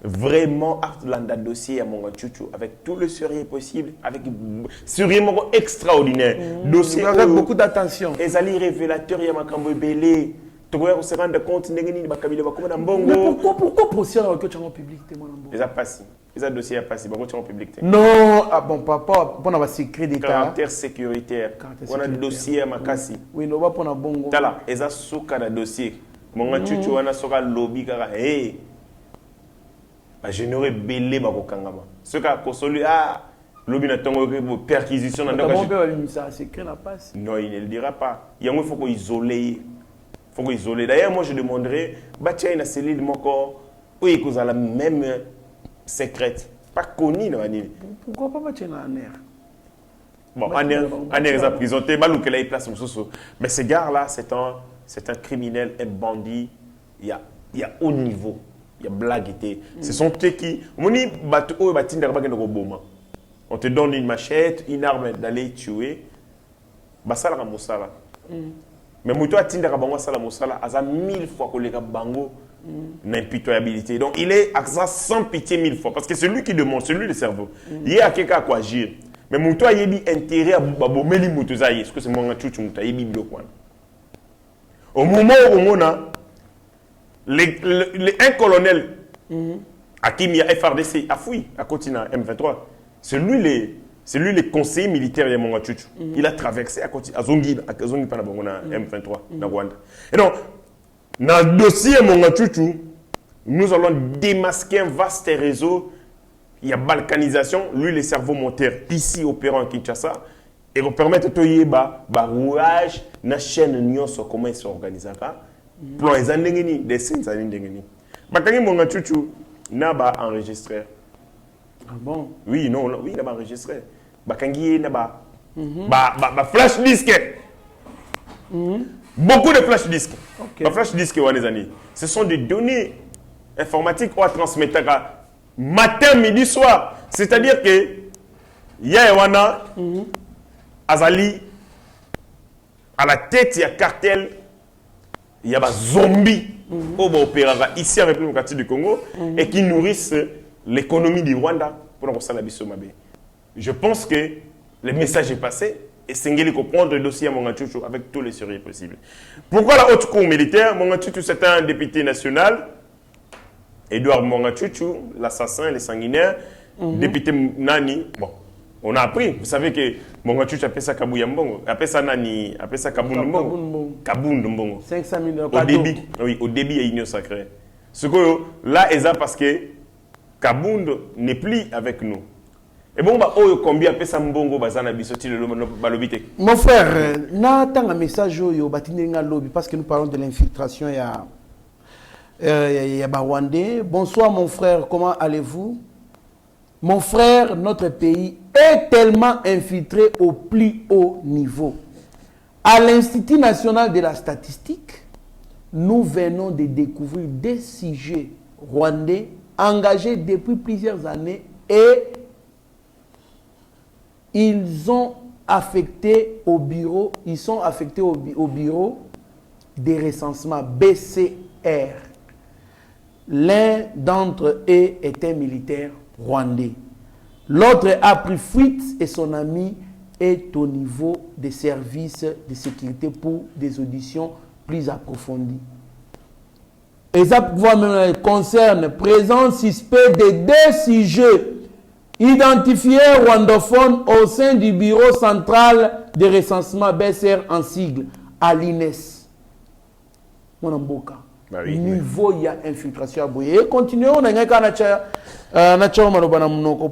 vraiment un dossier à mon Chuchu avec tout le sérieux possible, avec sérieux extraordinaire. Dossier avec beaucoup d'attention. Les alliés révélateurs, il y a Makambo Belé. Tu dois se rendre compte de mais pourquoi procéder avec le public? Ils ont passé. Ils ont dossier à passer. Public. Non, ah bon, papa, on a un secret d'État. Caractère sécuritaire. On a un dossier à Makassi. Oui, nous va prendre un bon. Tala, ils ont souka le dossier. Mon Chuchu, on a souka lobby. Hey. Je n'aurais belé ma kokangama. Ce qu'a consolé, lobby n'a pas de perquisition. Non, il ne le dira pas. Il faut qu'on isole. Faut qu'on isole. D'ailleurs, moi je demanderais, bâtir une cellule de mon corps, où il y a la même secrète. Pas connu, non. Pourquoi pas bâtir un air? Bon, un air est emprisonné, mais ce gars-là, c'est un criminel, un bandit. Il y a haut niveau. Il y a blague. Ce sont ceux qui. On te donne une machette, une arme d'aller tuer. Basala Ramosala. Mais moi, tu Tinder Bango Sala Mosala, a 1000 fois que les Bango n'impitoyabilité. Donc il est à ça sans pitié 1000 fois. Parce que c'est lui qui demande, c'est lui le cerveau. Il y a quelqu'un à quoi agir. Mais moi, tu as intérêt à Babomeli Moutozaï. Est-ce que c'est mon chouchou au moment où on a. Un colonel à qui il y a FRDC a fui à continent M23. C'est lui le conseiller militaire de Monga Chuchu. Il a traversé à continent à Zongi Panabongona M23 dans Rwanda. Et donc dans le dossier Monga Chuchu, nous allons démasquer un vaste réseau. Il y a balkanisation, lui le cerveau moteur ici opérant à Kinshasa et va permettre de yeba rouage na chaîne nyonso comment il s'organise. Plan les années des scènes années d'engeni. Bakangi Monga Chuchu n'a pas enregistré. Ah bon? Oui, non, oui, n'a pas enregistré. Bakangi n'a pas. Flash disque. Beaucoup de flash disque. Flash disque les années. Ce sont des données informatiques qu'on transmettre matin, midi, soir. C'est-à-dire que Yawana Azali à la tête il y a cartel. Il y a des zombies qui opèrent ici en République démocratique du Congo et qui nourrissent l'économie du Rwanda pour la Bissomabe. Je pense que le message est passé et Sengeli comprendre le dossier à Monga Chuchu avec tous les sérieux possibles. Pourquoi la haute cour militaire? Monga Chuchu, c'est un député national. Edouard Monga Chuchu, l'assassin, le sanguinaire, député Nani. Bon, on a appris. Vous savez que Monga Chuchu appelle ça Kabouyambongo. Appelle ça Nani. Appelle ça Kaboundoumbongo. Kaboundoumbongo. 500 000 au débit. Oui, au débit, il y a union sacrée. Ce que là, c'est parce que Kabound n'est plus avec nous. Et bon, combien appelle ça Mbongo Bazana Bissoti le balobite. Mon frère, n'attends un message au Batinenga Lobby parce que nous parlons de l'infiltration. Il y a Rwandais. Bonsoir, mon frère. Comment allez-vous? Mon frère, notre pays est tellement infiltré au plus haut niveau. À l'Institut national de la statistique, nous venons de découvrir des sujets rwandais engagés depuis plusieurs années et ils sont affectés au bureau des recensements BCR. L'un d'entre eux est un militaire rwandais. L'autre a pris fuite et son ami est au niveau des services de sécurité pour des auditions plus approfondies. Et ça concerne présence suspect de 2 sujets identifiés rwandophones au sein du bureau central de recensement BCR en sigle à l'INES. Niveau, il y a infiltration. Et continuons,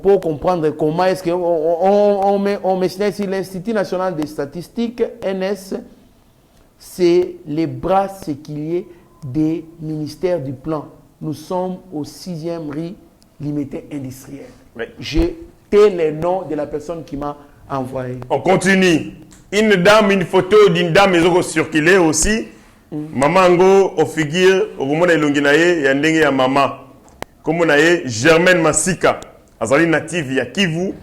pour comprendre comment est-ce qu'on met ici l'Institut national des statistiques, NS, c'est les bras séculiers des ministères du plan. Nous sommes au 6e riz limité industriel. Oui. J'ai les noms de la personne qui m'a envoyé. On continue. Une photo d'une dame qui circulé aussi. Maman ngo au figure au moment de l'onginaye ya ndenge ya maman. Comme on a Germaine Masika, azali native ya Kivu.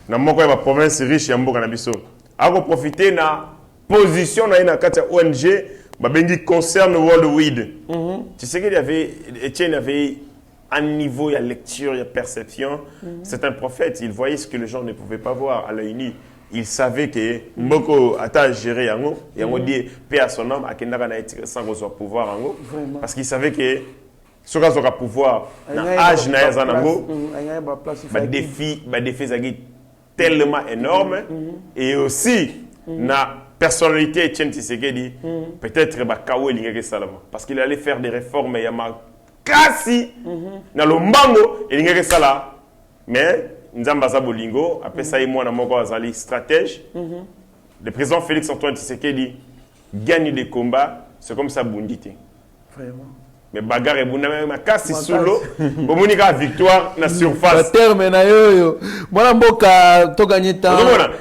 Na moko ya province riche ya mboka na biso. Ako profiter na position na kati ya ONG babengi concerne Worldwide. Tu sais qu'il y avait Etienne avait un niveau de lecture, de perception. C'est un prophète, il voyait ce que les gens ne pouvaient pas voir à l'œil nu. Il savait que Mboko a géré Yango, Yango dit paix à son homme, à Kendara n'a été sans pouvoir Yango. Parce qu'il savait que ce qu'il a pouvoir, dans l'âge n'a Zanango, défi tellement énorme. Et aussi, la personnalité Etienne Tshisekedi, peut-être parce qu'il allait faire des réformes, il y a kasi na lombango elinga sala mais nzamba za bolingo après ça moi na moko azali stratège le président Félix Antoine Tshisekedi gagne des combats c'est comme ça bundité vraiment mais bagarre et bunda même kasi solo bomonika victoire na surface terme na yo mwana mboka to gagner temps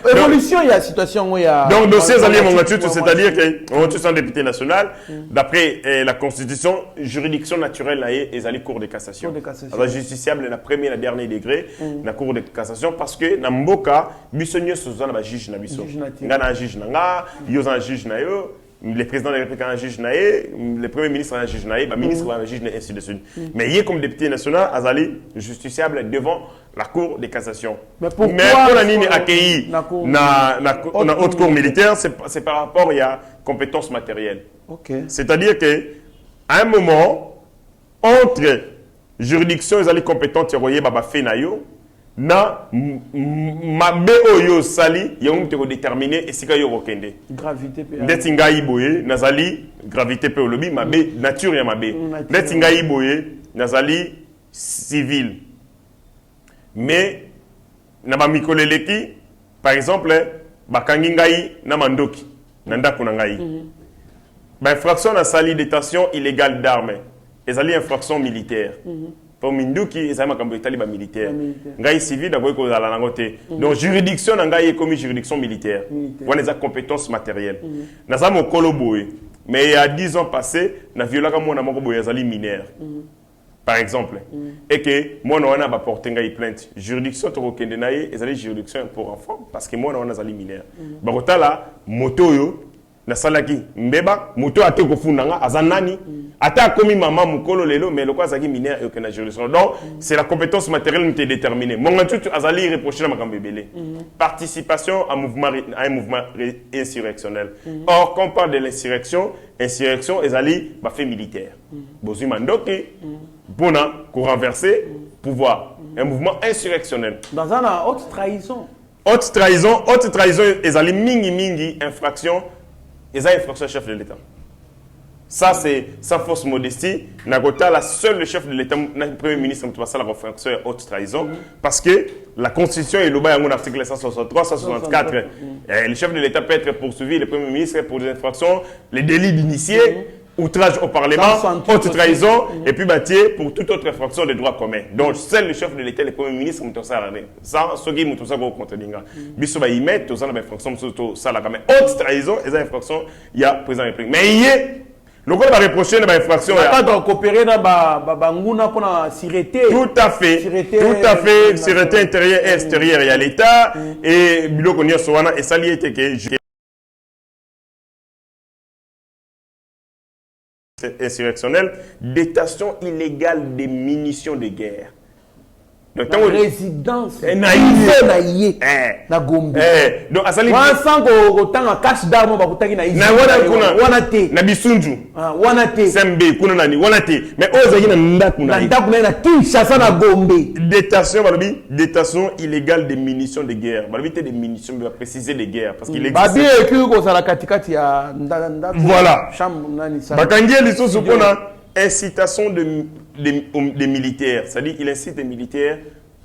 évolution il y a situation où il y a donc dossier alliés mon c'est-à-dire que on est un député national d'après la constitution juridiction naturelle là est allé cour de cassation alors justiciable la première et la dernier degré la cour de cassation parce que na mboka bisonyo sozana ba juge na biso ngana juge na nga yo za juge na yo le président de la République a un juge naé, le premier ministre a un juge naé, le ministre a un juge naé, ainsi de suite. Mais il est comme député national, Azali, justiciable devant la Cour de cassation. Mais pour la ligne accueillie dans la haute cour militaire, c'est par rapport à compétences matérielles. C'est-à-dire qu'à un moment, entre juridiction et les compétences, il y a fait nayo, na mabe oyo sali yango te ko déterminer esika yo kokende gravité pe ndeti ngai boye nazali gravité pe olobi mabe nature ya mabe ndeti ngai boye nazali civil mais na ba mikoleleki par exemple bakangi ngai na mandoki na ndako na ngai ba infraction na sali détention illégale d'armes ezali infraction militaire pour Minduki, ils ont un taliban militaire. Ngai civil, d'abord, ils ont la côté. Donc, juridiction, ngai est comme juridiction militaire. Voilà les compétences matérielles. Nous avons un coloboé. Mais il y a 10 ans passés, nous avons violé mon amour boyazali mineur. Par exemple. Et que moi, on a porté une plainte. Juridiction, tu as une juridiction pour enfants. Parce que moi, on a un mineur. Barota là, moto yo. Na salaki mbeba moto ate ko funanga azanani ata komi mama mukolo lelo mais le quoi zaki mineur et aucune juridiction donc c'est la compétence matérielle qui est déterminée mon tout azali reprocher na makambo belé participation à un mouvement insurrectionnel or quand on parle de l'insurrection ezali ba fait militaire bozu mandoki bona pour renverser pouvoir un mouvement insurrectionnel dans un haute trahison ezali mingi infraction ils ont infraction chef de l'État. Ça, c'est sans fausse modestie. Nagota, la seule chef de l'État, le Premier ministre, qui passe la infraction haute trahison. Parce que la Constitution est l'objet d'un article 163, 164. Le chef de l'État peut être poursuivi, le Premier ministre, pour des infractions, les délits d'initié, outrage au Parlement, 168 haute trahison, et puis bâtir pour toute autre infraction des droits communs. Donc, seul le chef de l'État, le Premier ministre, sans ce qui est contre l'Inga. Biso va y mettre, tout ça, l'infraction, ça, la caméra. Haute trahison, et ça, infraction, il y a président de la République. Mais il y a, le gouvernement va reprocher l'infraction. Quand on coopérer dans Banguna pour la sûreté. Tout à fait. Sûreté intérieure et extérieure, il y a l'État, et Bilo Konya Sowana, et ça, il y a été que insurrectionnelle, détention illégale des munitions de guerre. Donc, la résidence naïe na Gombe. Donc asali wansan ko tanga cache d'armes ba kutaki na na wana te na bisunju wana te sembe kuna nani wana te mais oza yina ndaku na Kinshasa na Gombe. Détention illégale des munitions de guerre. Balobi te des munitions, mais préciser de guerre parce qu'il existe. Babi écrit ko sala katikati ya ndanda. Voilà. Chambre nani ça. Bakangi lisusu pona incitation des militaires, c'est-à-dire il incite les militaires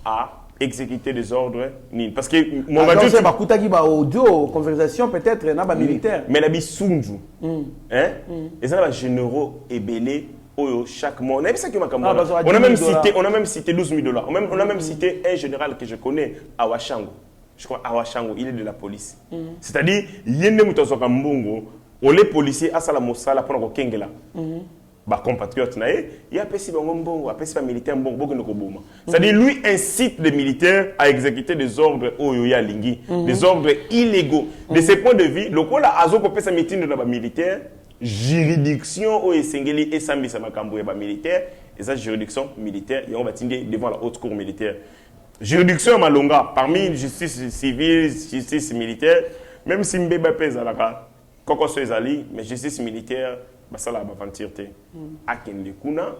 à exécuter des ordres. Parce que mon radio c'est bakuta ki ba audio conversation peut-être na ba militaire. Mais la bisunju. Hein? Et ça va généraux et belé chaque mois. On a même cité 12 000 $. On a même cité un général que je connais, Awashango. Je crois Awashango, il est de la police. C'est-à-dire, il y a des gens qui les policiers à la Mosala pour Kengela. Bah compatriotes il y a pesi bango a pesi militaire bongo boma. C'est-à-dire lui incite les militaires à exécuter des ordres oyoya lingi, des ordres illégaux. De ce point de vue, le kola azo ko pesa meeting de ba militaire, juridiction o esengeli et sambisa makambo ya ba militaire, et ça juridiction militaire, et on va tindé devant la haute cour militaire. Juridiction malonga parmi justice civile, justice militaire, même si mbeba pesa la ka koko so ezali, mais justice militaire basala bavantirte akende kuna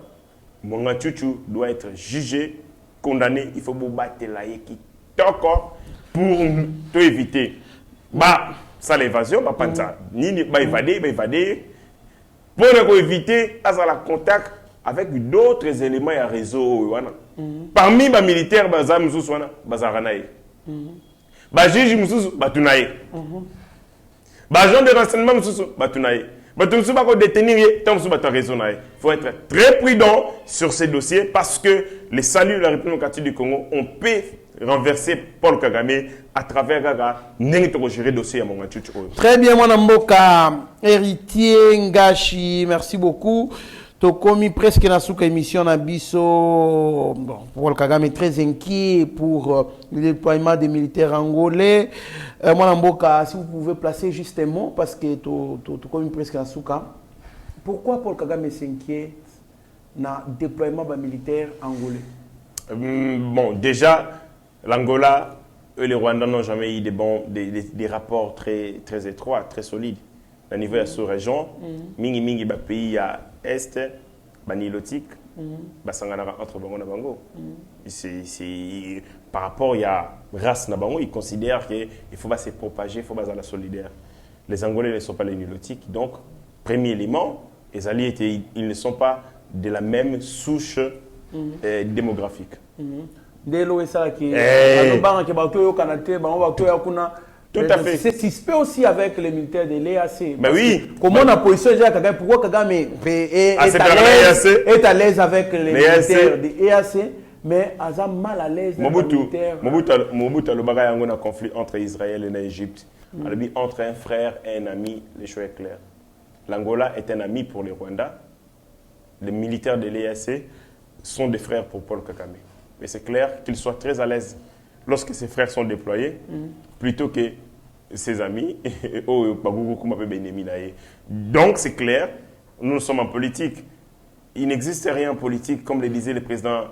monga chuchu doit être jugé, condamné, il faut battre la yeki toko pour te éviter ça l'évasion panza ni évader pour éviter à la contact avec d'autres éléments et réseau wana parmi les militaires baza mususu wana bazaranaye juge mususu batunaye agent de renseignement mususu batunaye. Il faut être très prudent sur ces dossiers parce que les saluts de la République démocratique du Congo, on peut renverser Paul Kagame à travers gérer dossier à mon. Très bien, mon Mboka, héritier Ngashi, merci beaucoup. Tokomi presque na souka émission na biso. Bon, Paul Kagame est très inquiet pour le déploiement des militaires angolais. Moi, Mboka, si vous pouvez placer juste un mot, parce que Tokomi presque na souka. Pourquoi Paul Kagame s'inquiète na déploiement des militaires angolais? Bon, déjà, l'Angola et le Rwanda n'ont jamais eu des rapports très étroits, très solides. Au niveau de la sous-région, mingi pays à est, banilotique, basangana entre bango na bango. C'est par rapport à race na bango, ils considèrent qu'il faut pas se propager, il faut pas être solidaire. Les Angolais ne sont pas les nilotiques, donc premier élément, les alliés ils ne sont pas de la même souche démographique. Tout à fait. C'est suspect aussi avec les militaires de l'EAC. Mais oui. Comment la position de Kagame, pourquoi Kagame est à l'aise avec les militaires de l'EAC, mais a mal à l'aise avec les militaires. Mobutu a un conflit entre Israël et l'Égypte. Entre un frère et un ami, les choix est clair. L'Angola est un ami pour les Rwandais. Les militaires de l'EAC sont des frères pour Paul Kagame. Mais c'est clair qu'il soit très à l'aise lorsque ses frères sont déployés, plutôt que ses amis. Donc c'est clair, nous sommes en politique. Il n'existe rien en politique, comme le disait le président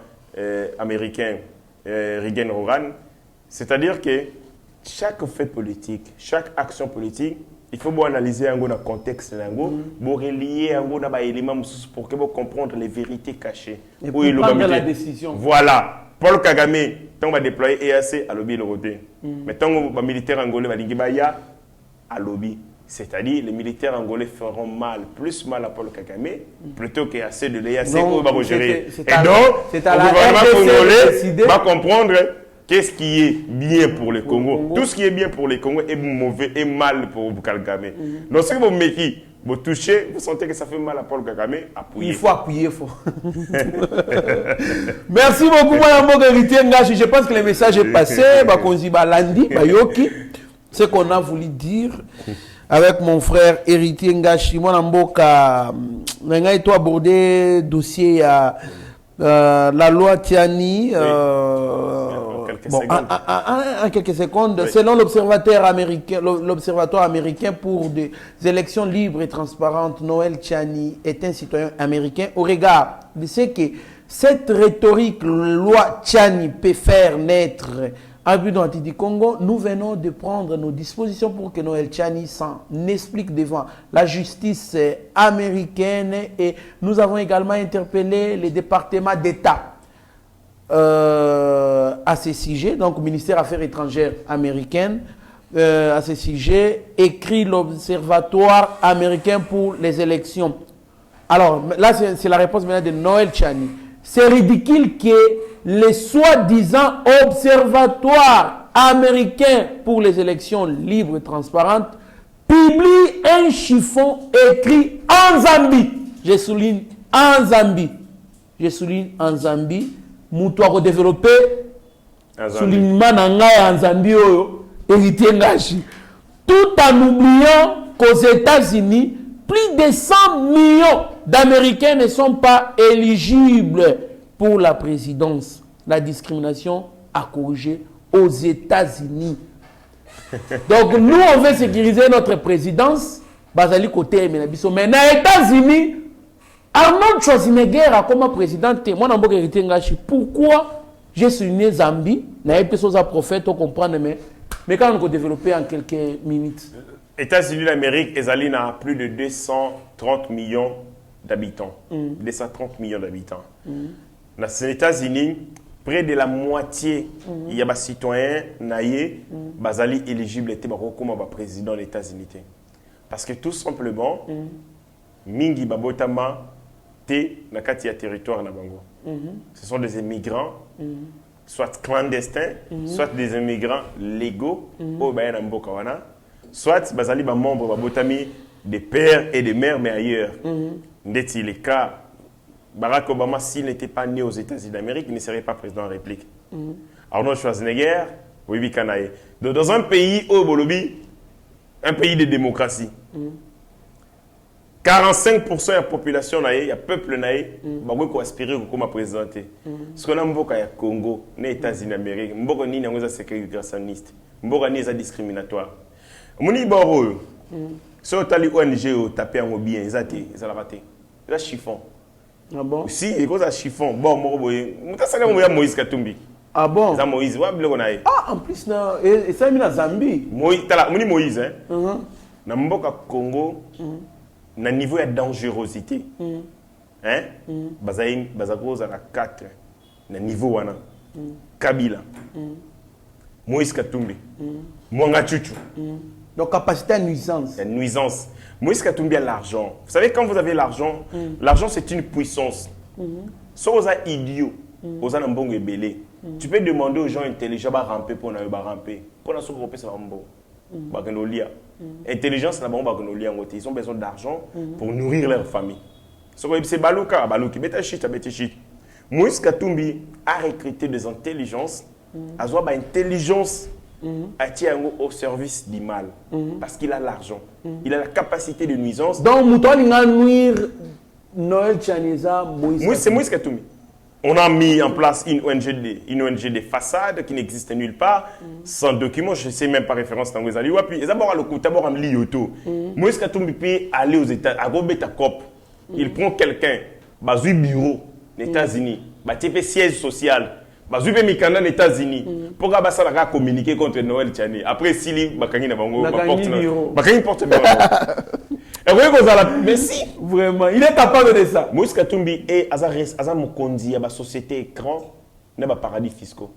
américain Reagan Reagan. C'est-à-dire que chaque fait politique, chaque action politique, il faut analyser un contexte, pour relier un élément pour que vous compreniez les vérités cachées. Et pour prendre la décision. Voilà. Paul Kagame, tant va déployer EAC à lobby le côté. Mais tant que les militaires angolais va dire à lobby. C'est-à-dire les militaires angolais feront plus mal à Paul Kagame plutôt qu'à ceux de l'EAC où va gérer. Et donc, le gouvernement congolais va comprendre qu'est-ce qui est bien pour le Congo. Tout ce qui est bien pour le Congo est mauvais et mal pour Kagame. Donc, ce que vous mettez, Vous touchez, vous sentez que ça fait mal à Paul Kagame, appuyez. Il faut appuyer, il faut. Merci beaucoup, Mme Mboka Héritier Ngachi. Je pense que le message est passé. Bakonzi Balandi, Bayoki. Ce qu'on a voulu dire avec mon frère Héritier Ngachi. Mme Mboka, on a abordé le dossier à la loi Tiani. En quelques secondes, oui. Selon l'observatoire américain pour des élections libres et transparentes, Noël Tchani est un citoyen américain. Au regard de ce que cette rhétorique loi Tchani peut faire naître en but du Congo, nous venons de prendre nos dispositions pour que Noël Tchani s'en explique devant la justice américaine, et nous avons également interpellé les départements d'État à ce sujet, donc au ministère des Affaires étrangères américaines, à ce sujet, écrit l'Observatoire américain pour les élections. Alors là, c'est la réponse maintenant de Noël Tchani. C'est ridicule que les soi-disant Observatoire américain pour les élections libres et transparentes publie un chiffon écrit en Zambie. Je souligne en Zambie. Je souligne en Zambie. Moutoua développé soulignement en Zambie, Héritier Ngachi. Tout en oubliant qu'aux États-Unis, plus de 100 millions d'Américains ne sont pas éligibles pour la présidence. La discrimination a corrigé aux États-Unis. Donc nous, on veut sécuriser notre présidence. Bazali côté Menabiso. Mais dans les États-Unis, Arnold Schwarzenegger a comme président. Moi, je suis Héritier Ngachi. Pourquoi j'ai souligné Zambie? Je n'ai pas besoin de prophète, on comprend, mais quand on va développer en quelques minutes. États-Unis d'Amérique, Esaline a plus de 230 millions d'habitants. 230 millions d'habitants. Dans les États-Unis, près de la moitié, il y a des citoyens naïfs, basali éligibles étaient comme président des États-Unis. Parce que tout simplement, mingi babotama te na kati ya territoire na bango. Ce sont des immigrants, soit clandestins, soit des immigrants légaux, au bayana mboka wana, soit bazali ba membres babotami des pères et des mères mais ailleurs. Ndeti les cas Barack Obama, s'il n'était pas né aux États-Unis d'Amérique, il ne serait pas président de la République. Arnold Schwarzenegger, oui, Kanaye. Dans un pays au Bolobi, un pays de démocratie, 45% de la population, il y a peuple qui aspire comme présenté. Ce qu'on a au Congo, les États-Unis d'Amérique, il y a des ségrégationnistes, il y a des discriminatoires. Moni Boro, si on a les ONG tapé en bien, ils ont raté. Ils ont chiffon. Ah bon? Si, il y a chiffon. Bon, Moïse Katumbi. Ah bon? Moïse, ah, en plus, et ça, il y a Zambie. Moïse, hein? Dans le Congo, na niveau de dangerosité, hein? Bazako à 4, na niveau wana, Kabila, Moïse Katumbi, Mwanga Chuchu. Donc capacité à nuisance. La nuisance. Moïse Katumbi a l'argent. Vous savez, quand vous avez l'argent, l'argent c'est une puissance. Si vous êtes idiot, vous êtes un bon belé. Tu peux demander aux gens intelligents de ramper pour ramper. Pour se grouper, c'est un bon. Intelligence, ils ont besoin d'argent pour nourrir leur famille. C'est Balouka, Balouki, Moïse Katumbi a recruté des intelligences, a une intelligence au service du mal. Parce qu'il a l'argent. Il a la capacité de nuisance. Donc, Mouton a nuire Noël Tchaniza, Moïse. C'est Moïse Katumbi. On a mis en place une ONG de façade qui n'existe nulle part, sans document, je ne sais même pas référence dans les alliés. Puis, d'abord, le Lioto. Moïse Katumbi peut aller aux États, à Gobeta Cop. Il prend quelqu'un, bazui bureau, aux États-Unis, bazui siège social, bazui mikanda aux États-Unis, pour que ça va communiquer contre Noël Tchani. Après, Sili, Bakani na bango, Bakani porte bureau. Mais si, vraiment, il est capable de ça. Moïse Katumbi est à Mokondi, à la société écran, dans les paradis fiscaux.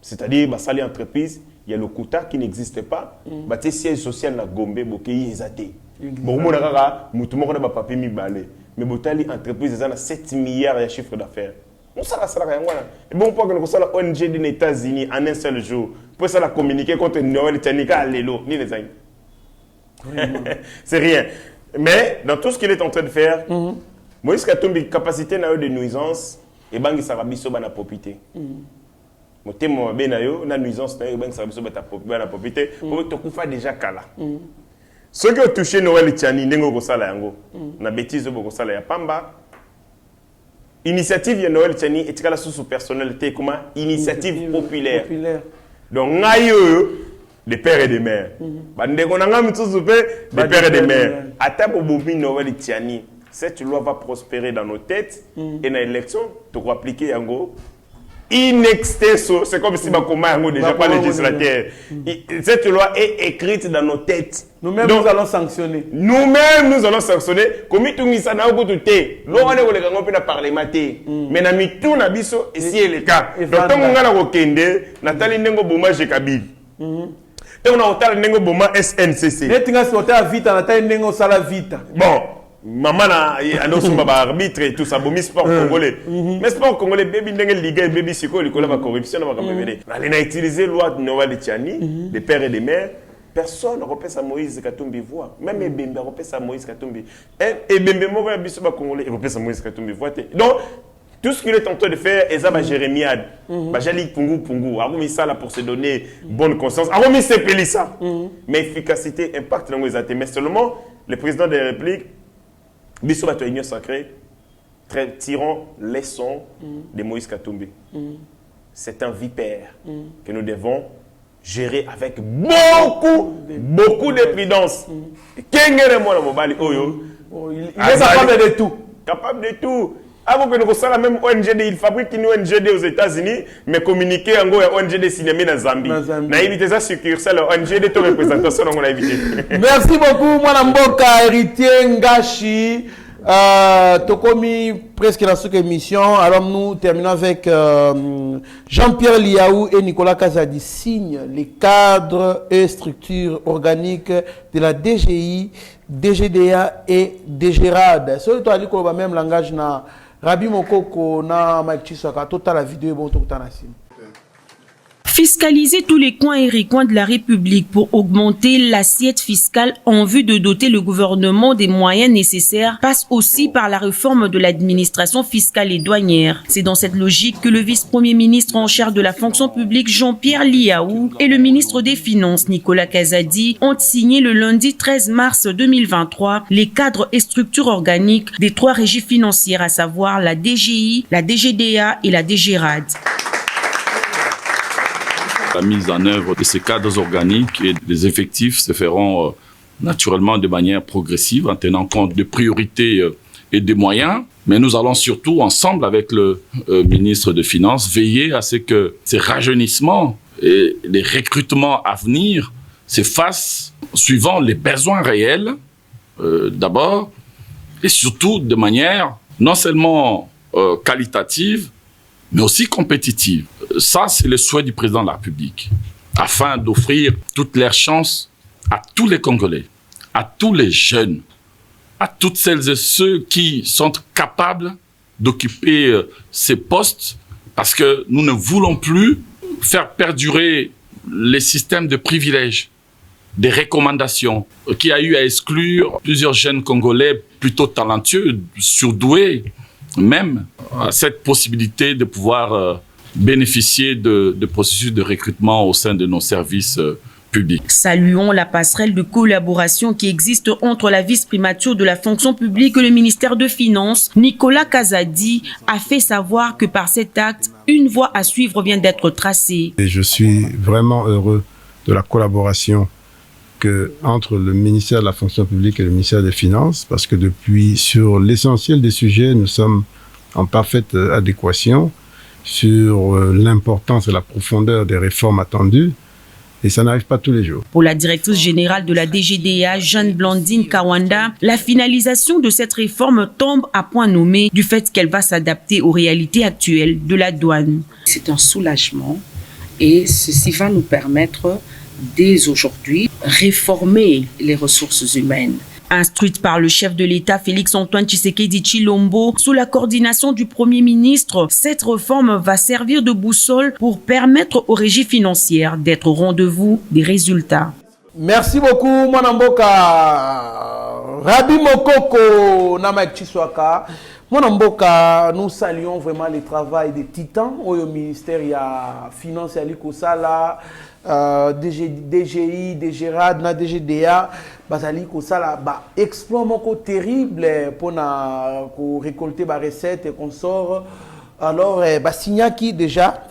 C'est-à-dire, dans les entreprises, il y a le quota qui n'existe pas. Le siège social na Gombe, Bokéi, Ezate. Bon, mon agara, moutoumou na papier mi balé. Mais botali entreprise, ils ont 7 milliards de chiffre d'affaires. On s'en a rien. Et bon, pour que nous soyons ONG des États-Unis en un seul jour, pour ça la communiquer contre Noël Tchanika à l'élo, ni les amis. C'est rien. Mais dans tout ce qu'il est en train de faire, Moïse Katumbi, capacité de nuisance, et bangi sarabiso bana popité. Motemo bena yo na nuisance na yo bangi sarabiso bana popité. Pour te kufa déjà kala. Ceux qui ont touché Noël Tiani, n'engo kosala yango. Na bêtise boko sala ya pamba. Initiative ya Noël Tiani est kala sous personnalité comment initiative populaire. Donc ngayo des pères et des mères. Bandeko nanga mutsuzu pe des pères et des mères. Ata bobomi Noël Tiani, cette loi va prospérer dans nos têtes et dans l'élection, tu vas appliquer yango in extenso, c'est comme si bakoma yango déjà pas législateur. Cette loi est écrite dans nos têtes. Nous-mêmes nous allons sanctionner. Nous-mêmes nous allons sanctionner. Comme tungisa na okututé. Lo wane ko le kango pe na parlementaire. Mais na mitu na biso ici est le cas. Donc tant ngana ko kende na tali ndengo boma je kabili. Tant na otala ndengo boma SNCC. Netinga si otala vita na tali ndengo sala vita. Bon, maman a annoncé ma arbitre et tout ça, bon, sport congolais. Mais sport congolais, baby ndenge liga baby siko likola ba corruption na ba kamebele. On a utilisé loi de Noël Tiani, des pères et des mères. Personne ne repère à Moïse Katumbi voix. Même Ebembe repère à Moïse Katumbi. Ebembe mo ba biso ba congolais, repère à Moïse Katumbi voix. Donc tout ce qu'il est en train de faire, est à Jérémiade. Bajali Pungu, Aroumi ça là pour se donner bonne conscience. Aroumi c'est Pélissa. Mais efficacité, impact dans les athées. Mais seulement, le président de la République, Bissou Bato Union Sacrée, tirons les leçons de Moïse Katumbi. C'est un vipère que nous devons gérer avec beaucoup de prudence. Kengere moi mobali oyo. Il est capable de tout. Capable de tout. Avant que nous fassions la même ONG, il fabrique une ONG aux États-Unis, mais communiquer en gros ONG de cinéma dans Zambie. Na évité ça succursale ONG de ton représentation on a évité. Merci beaucoup Mwana Mboka héritier Ngashi. Tokomi presque la sous émission. Alors nous terminons avec Jean-Pierre Liaou et Nicolas Kazadi signent les cadres et structures organiques de la DGI, DGDA et DGRAD. Sur le toit même langage na Rabi Mokoko na Mike Chiswaka total la vidéo bon tout Fiscaliser tous les coins et recoins de la République pour augmenter l'assiette fiscale en vue de doter le gouvernement des moyens nécessaires passe aussi par la réforme de l'administration fiscale et douanière. C'est dans cette logique que le vice-premier ministre en charge de la fonction publique Jean-Pierre Liaou et le ministre des Finances Nicolas Kazadi ont signé le lundi 13 mars 2023 les cadres et structures organiques des 3 régies financières, à savoir la DGI, la DGDA et la DGRAD. La mise en œuvre de ces cadres organiques et des effectifs se feront naturellement de manière progressive en tenant compte des priorités et des moyens. Mais nous allons surtout, ensemble avec le ministre des Finances, veiller à ce que ces rajeunissements et les recrutements à venir se fassent suivant les besoins réels, d'abord, et surtout de manière non seulement qualitative, mais aussi compétitive. Ça, c'est le souhait du président de la République, afin d'offrir toutes les chances à tous les Congolais, à tous les jeunes, à toutes celles et ceux qui sont capables d'occuper ces postes, parce que nous ne voulons plus faire perdurer les systèmes de privilèges, des recommandations, qui a eu à exclure plusieurs jeunes Congolais plutôt talentueux, surdoués, même à cette possibilité de pouvoir bénéficier de processus de recrutement au sein de nos services publics. Saluons la passerelle de collaboration qui existe entre la vice-primature de la fonction publique et le ministère de Finances. Nicolas Kazadi a fait savoir que par cet acte, une voie à suivre vient d'être tracée. Et je suis vraiment heureux de la collaboration entre le ministère de la fonction publique et le ministère des Finances, parce que depuis, sur l'essentiel des sujets, nous sommes en parfaite adéquation sur l'importance et la profondeur des réformes attendues, et ça n'arrive pas tous les jours. Pour la directrice générale de la DGDA, Jeanne Blandine Kawanda, la finalisation de cette réforme tombe à point nommé du fait qu'elle va s'adapter aux réalités actuelles de la douane. C'est un soulagement et ceci va nous permettre dès aujourd'hui réformer les ressources humaines. Instruite par le chef de l'État Félix-Antoine Tshisekedi Tshilombo, sous la coordination du Premier ministre, cette réforme va servir de boussole pour permettre aux régies financières d'être au rendez-vous des résultats. Merci beaucoup, Mwana Mboka. Rabi Mokoko Namak Chiswaka. Mon Mboka, nous saluons vraiment le travail des titans au ministère il y a finance et Kosala, DGI, DGRAD, na DGDA, Basali Kosala, exploit moko terrible pour récolter des recettes et qu'on sort. Alors, signé qui déjà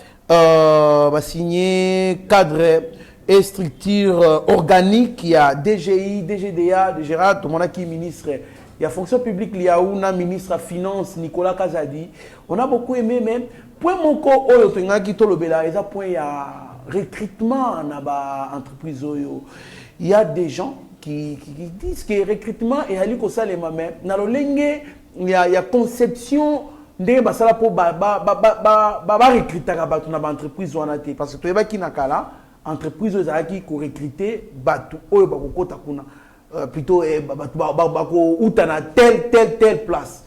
signé cadre et structure organique, il y a DGI, DGDA, DGRAD, tout le monde qui est ministre. Il y a fonction publique, il y a un ministre de Finance, Nicolas Kazadi. On a beaucoup aimé même. Point mon co, il y a recrutement dans l'entreprise. Il y a des gens qui disent que le recrutement est allé comme ça les mamans. Il y a conception de basala pour recruter dans l'entreprise parce que tu es qui n'a qu'à là entreprise qui recruter batu oyo bakokota kuna. Plutôt ou telle place.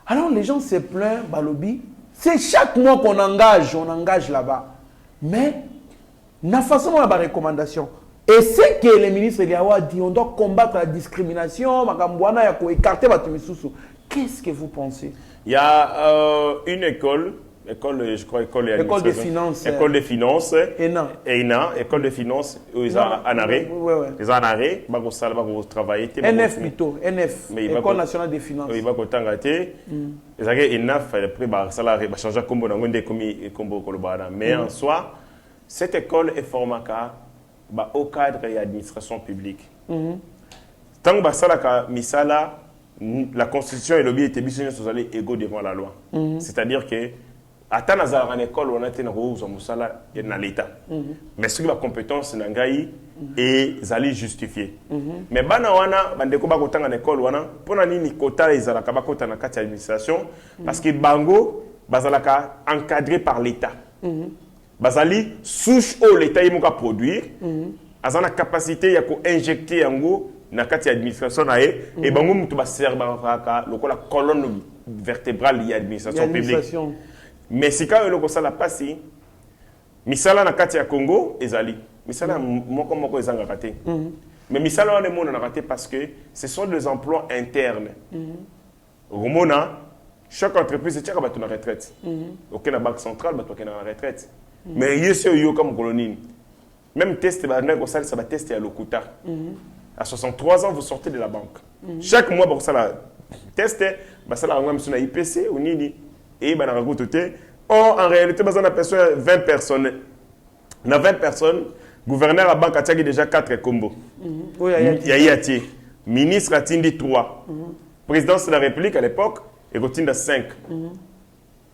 Alors les gens se plaignent, Balobi. C'est chaque mois qu'on engage là-bas. Mais, na façon de la recommandation. Et c'est que les ministres de dit, on doit combattre la discrimination, qu'est-ce que vous pensez? Il y a une école, je crois, école de finance. École de finance. ENA, école de finance, ils ont un arrêt. Ils ont un arrêt, ils vont travailler. NF plutôt, NF, École nationale des finances. Ils vont travailler. Ils ont ENA, après, ça va changer comme mais en soi, cette école est formée au cadre de l'administration publique. Tant que ça, la Constitution et l'objet étaient égaux devant la loi. C'est-à-dire que Ata nazala en école on a été dans l'État. Mais ce qui est la compétence nangai et zali justifié. Mais bana wana bandeko ba kotanga en école wana pona nini kota ezala ka ba kota na kati administration parce que bango bazalaka encadré par l'État. Bazali souche au l'État yimoka produire azana capacité ya ko injecter yango na kati administration na et bango mutu ba serba lokola colonne vertébrale de l'administration publique. Mais si quand on a passé, misala na kati ya Congo ezali, misala moko ezanga raté. Mais misala on est mon raté parce que ce sont des emplois internes. Romona, chaque entreprise tient à la retraite. Aucune banque centrale va à la retraite. Mais yo comme colonie. Même test ça va tester à l'Okuta. À 63 ans vous sortez de la banque. Chaque mois pour ça la test, ça la même sur IPC ou nini. Et en réalité, on a 20 personnes. On a 20 personnes. Gouverneur à banque a déjà 4 combos. Il y a ministre a 3. Présidence de la République à l'époque, il a 5.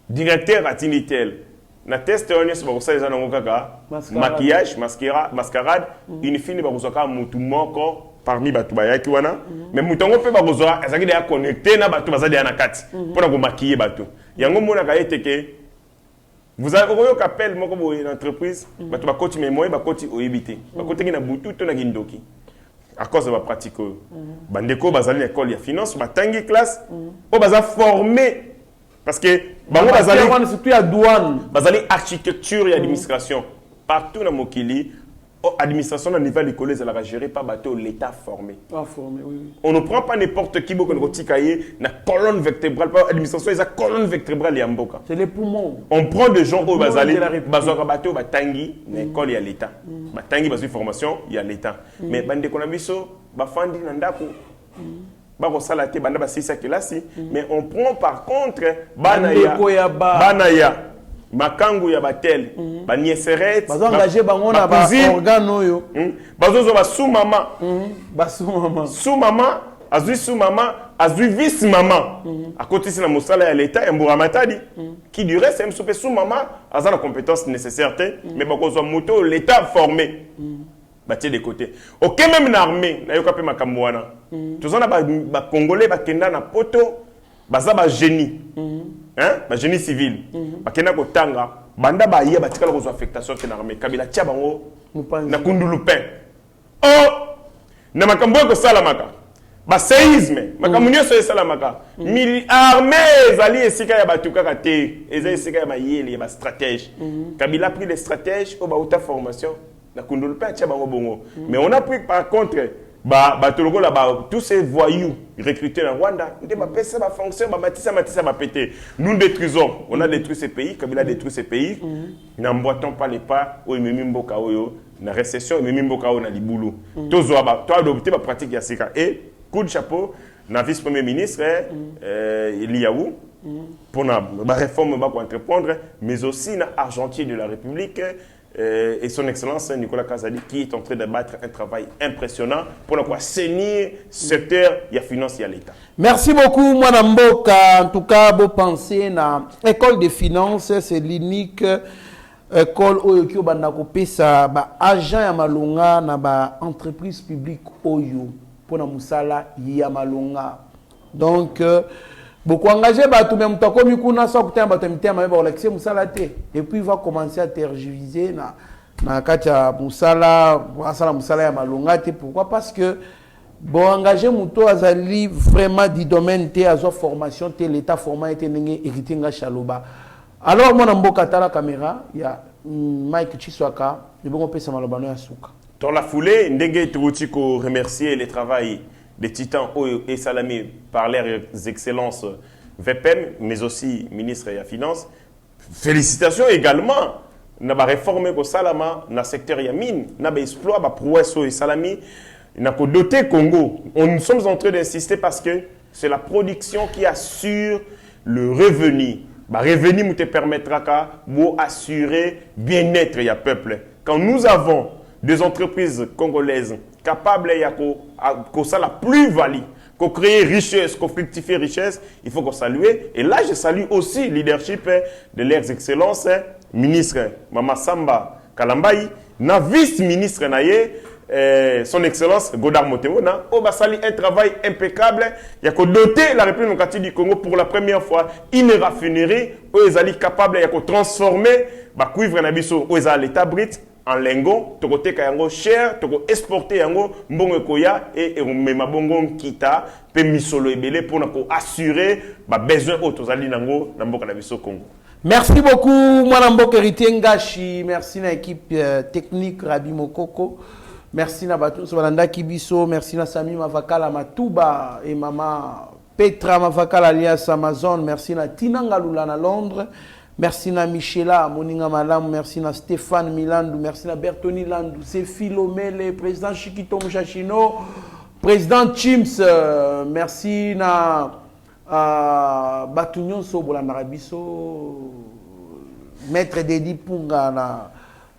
Directeur a tel. Na test on est sur ça les maquillage, mascarade, une fine ba mutu moko parmi batu bayaki wana, mais mutongo pe ba kozwa ezaki déjà connecté na batu bazali na kati pour na ko maquiller batu. Yango mona ka eteke vous avez un appel moko bo une entreprise, batu ba koti memoy ba koti oyibité. Ba koti na butu to na gindoki. À cause de la pratique. Bandeko bazali école ya finance, ba tangi classe, o baza formé parce que bango bazali surtout à douane, bazali architecture et administration partout dans Mokili. Administration à niveau école, elle va gérer par bateau l'État formé. Formé, oui. On ne prend pas n'importe qui pour que na colonne vertébrale, pas administration, ils ont colonne vertébrale et mboka. C'est les poumons. On prend des gens au bazali, bazooka bateau, batangi, l'école il y a l'État. Batangi bazui formation, il y a l'État. Mais bande konabiso, bafandi nandako. Bako salate banda basisa kelasi, mais on prend par contre banaya. Makangu ya batel, ba nieseret, bazo engagé bango na ba organe oyo. Bazo zo ba sous maman. Ba sous maman. Sous maman, azui vice maman. À côté c'est la mosala ya l'état mbura matadi qui du reste même sous maman, a la compétence nécessaire mais bako zo moto l'état formé. Batie de côté. OK même na armée, na yoka pe makambo wana. Tozona ba congolais ba kenda na poto, baza ba génie. Ba génie civil. Ba kenda ko tanga, banda ba iya ba tikala ko zo affectation ke na armée. Kabila tia bango na kundulupin. Oh! Na makambo ko salamaka. Ba séisme, makambo nyoso salamaka. Armée ezali esika ya batuka kate, ezali esika ya mayele ya ba stratège. Kabila pris les stratèges au ba uta formation. Mais on a pris par contre tous ces voyous recrutés en Rwanda, nous détruisons. On a détruit ces pays, Kabila a détruit ces pays. N'emboîtons pas les pas où la récession, et na libulu. Tous adopté la pratique yasika. Et coup de chapeau, na vice-premier ministre, Eliaou, pour la réforme qu'on entreprendre, mais aussi na argentier de la République. Et son excellence Nicolas Kazadi qui est en train de battre un travail impressionnant pour assainir ce secteur de la finance et l'État. Merci beaucoup, Mwana Mboka. En tout cas, vous pensez na école de finance, c'est l'unique école Oyo Bandako Pesa, agent ya malonga na ba entreprise publique Oyo pour na musala ya malonga. Donc beaucoup engagé, tout même temps comme kuna ça côté bato mitema ba relaxer musala te et puis il va commencer à tergiverser na katia musala musala ya malonga te. Pourquoi? Parce que bon engagé muto azali vraiment du domaine te azo formation te l'état formant était nenge hérité nga chaloba. Alors mon mboka tala caméra il y a Mike Chiswaka et bon pesa malobano ya suka. Dans la foulée, ndenge Turutiko remercier le travail des titans et Salami par leurs excellences VPM, mais aussi ministre des Finances. Félicitations également. Nous avons réformé le Salama dans le secteur de la mine. Nous avons exploité la prouesse et Salami. Nous avons doté Congo. Nous sommes en train d'insister parce que c'est la production qui assure le revenu. Le revenu nous te permettra d'assurer le bien-être du peuple. Quand nous avons des entreprises congolaises capables de faire la plus-value, de créer richesse, de fructifier richesse, il faut qu'on salue. Et là, je salue aussi le leadership de leurs excellences, ministre Mama Samba Kalambayi, na vice-ministre son excellence Godard Motemona, on va saluer un travail impeccable. Il y a que doter la République démocratique du Congo pour la première fois une raffinerie où ils sont capables de transformer le cuivre où ils ont l'état brut en lingot, tu côté kayango cher, tu exporter yango mbongo koya et mema bongo kita pe misolo ebele pour assurer ba besoin autozali nango na mboka na biso Congo. Merci beaucoup Mwana Mboka Héritier Ngashi, merci na équipe technique Rabi Mokoko, merci na bato Sobalanda Kibiso, merci na Sami Mavakala Matuba et Mama Petra Mavakala alias Amazon, merci na Tinanga Lula na Londres. Merci na Michela Moninga Malam, merci na Stéphane Milandou, merci na Bertoni Landou, c'est Philomele, président Chikito Mouchachino, président Chims, merci na Batunyon Sobola Narabiso, maître Dedi Punga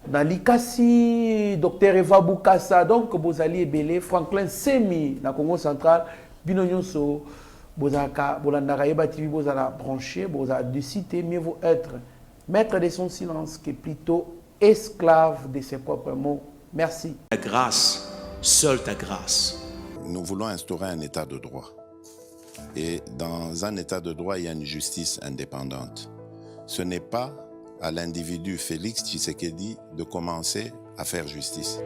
na Likasi, docteur Eva Boukassa, donc Bozali Ebele, Franklin Semi, na Congo Central, Binonyon So. Bozaka, Bolandara Eba TV, Bozala branché, Bozala de citer, mieux vaut être maître de son silence que plutôt esclave de ses propres mots. Merci. Ta grâce, seule ta grâce. Nous voulons instaurer un état de droit. Et dans un état de droit, il y a une justice indépendante. Ce n'est pas à l'individu Félix Tshisekedi de commencer à faire justice.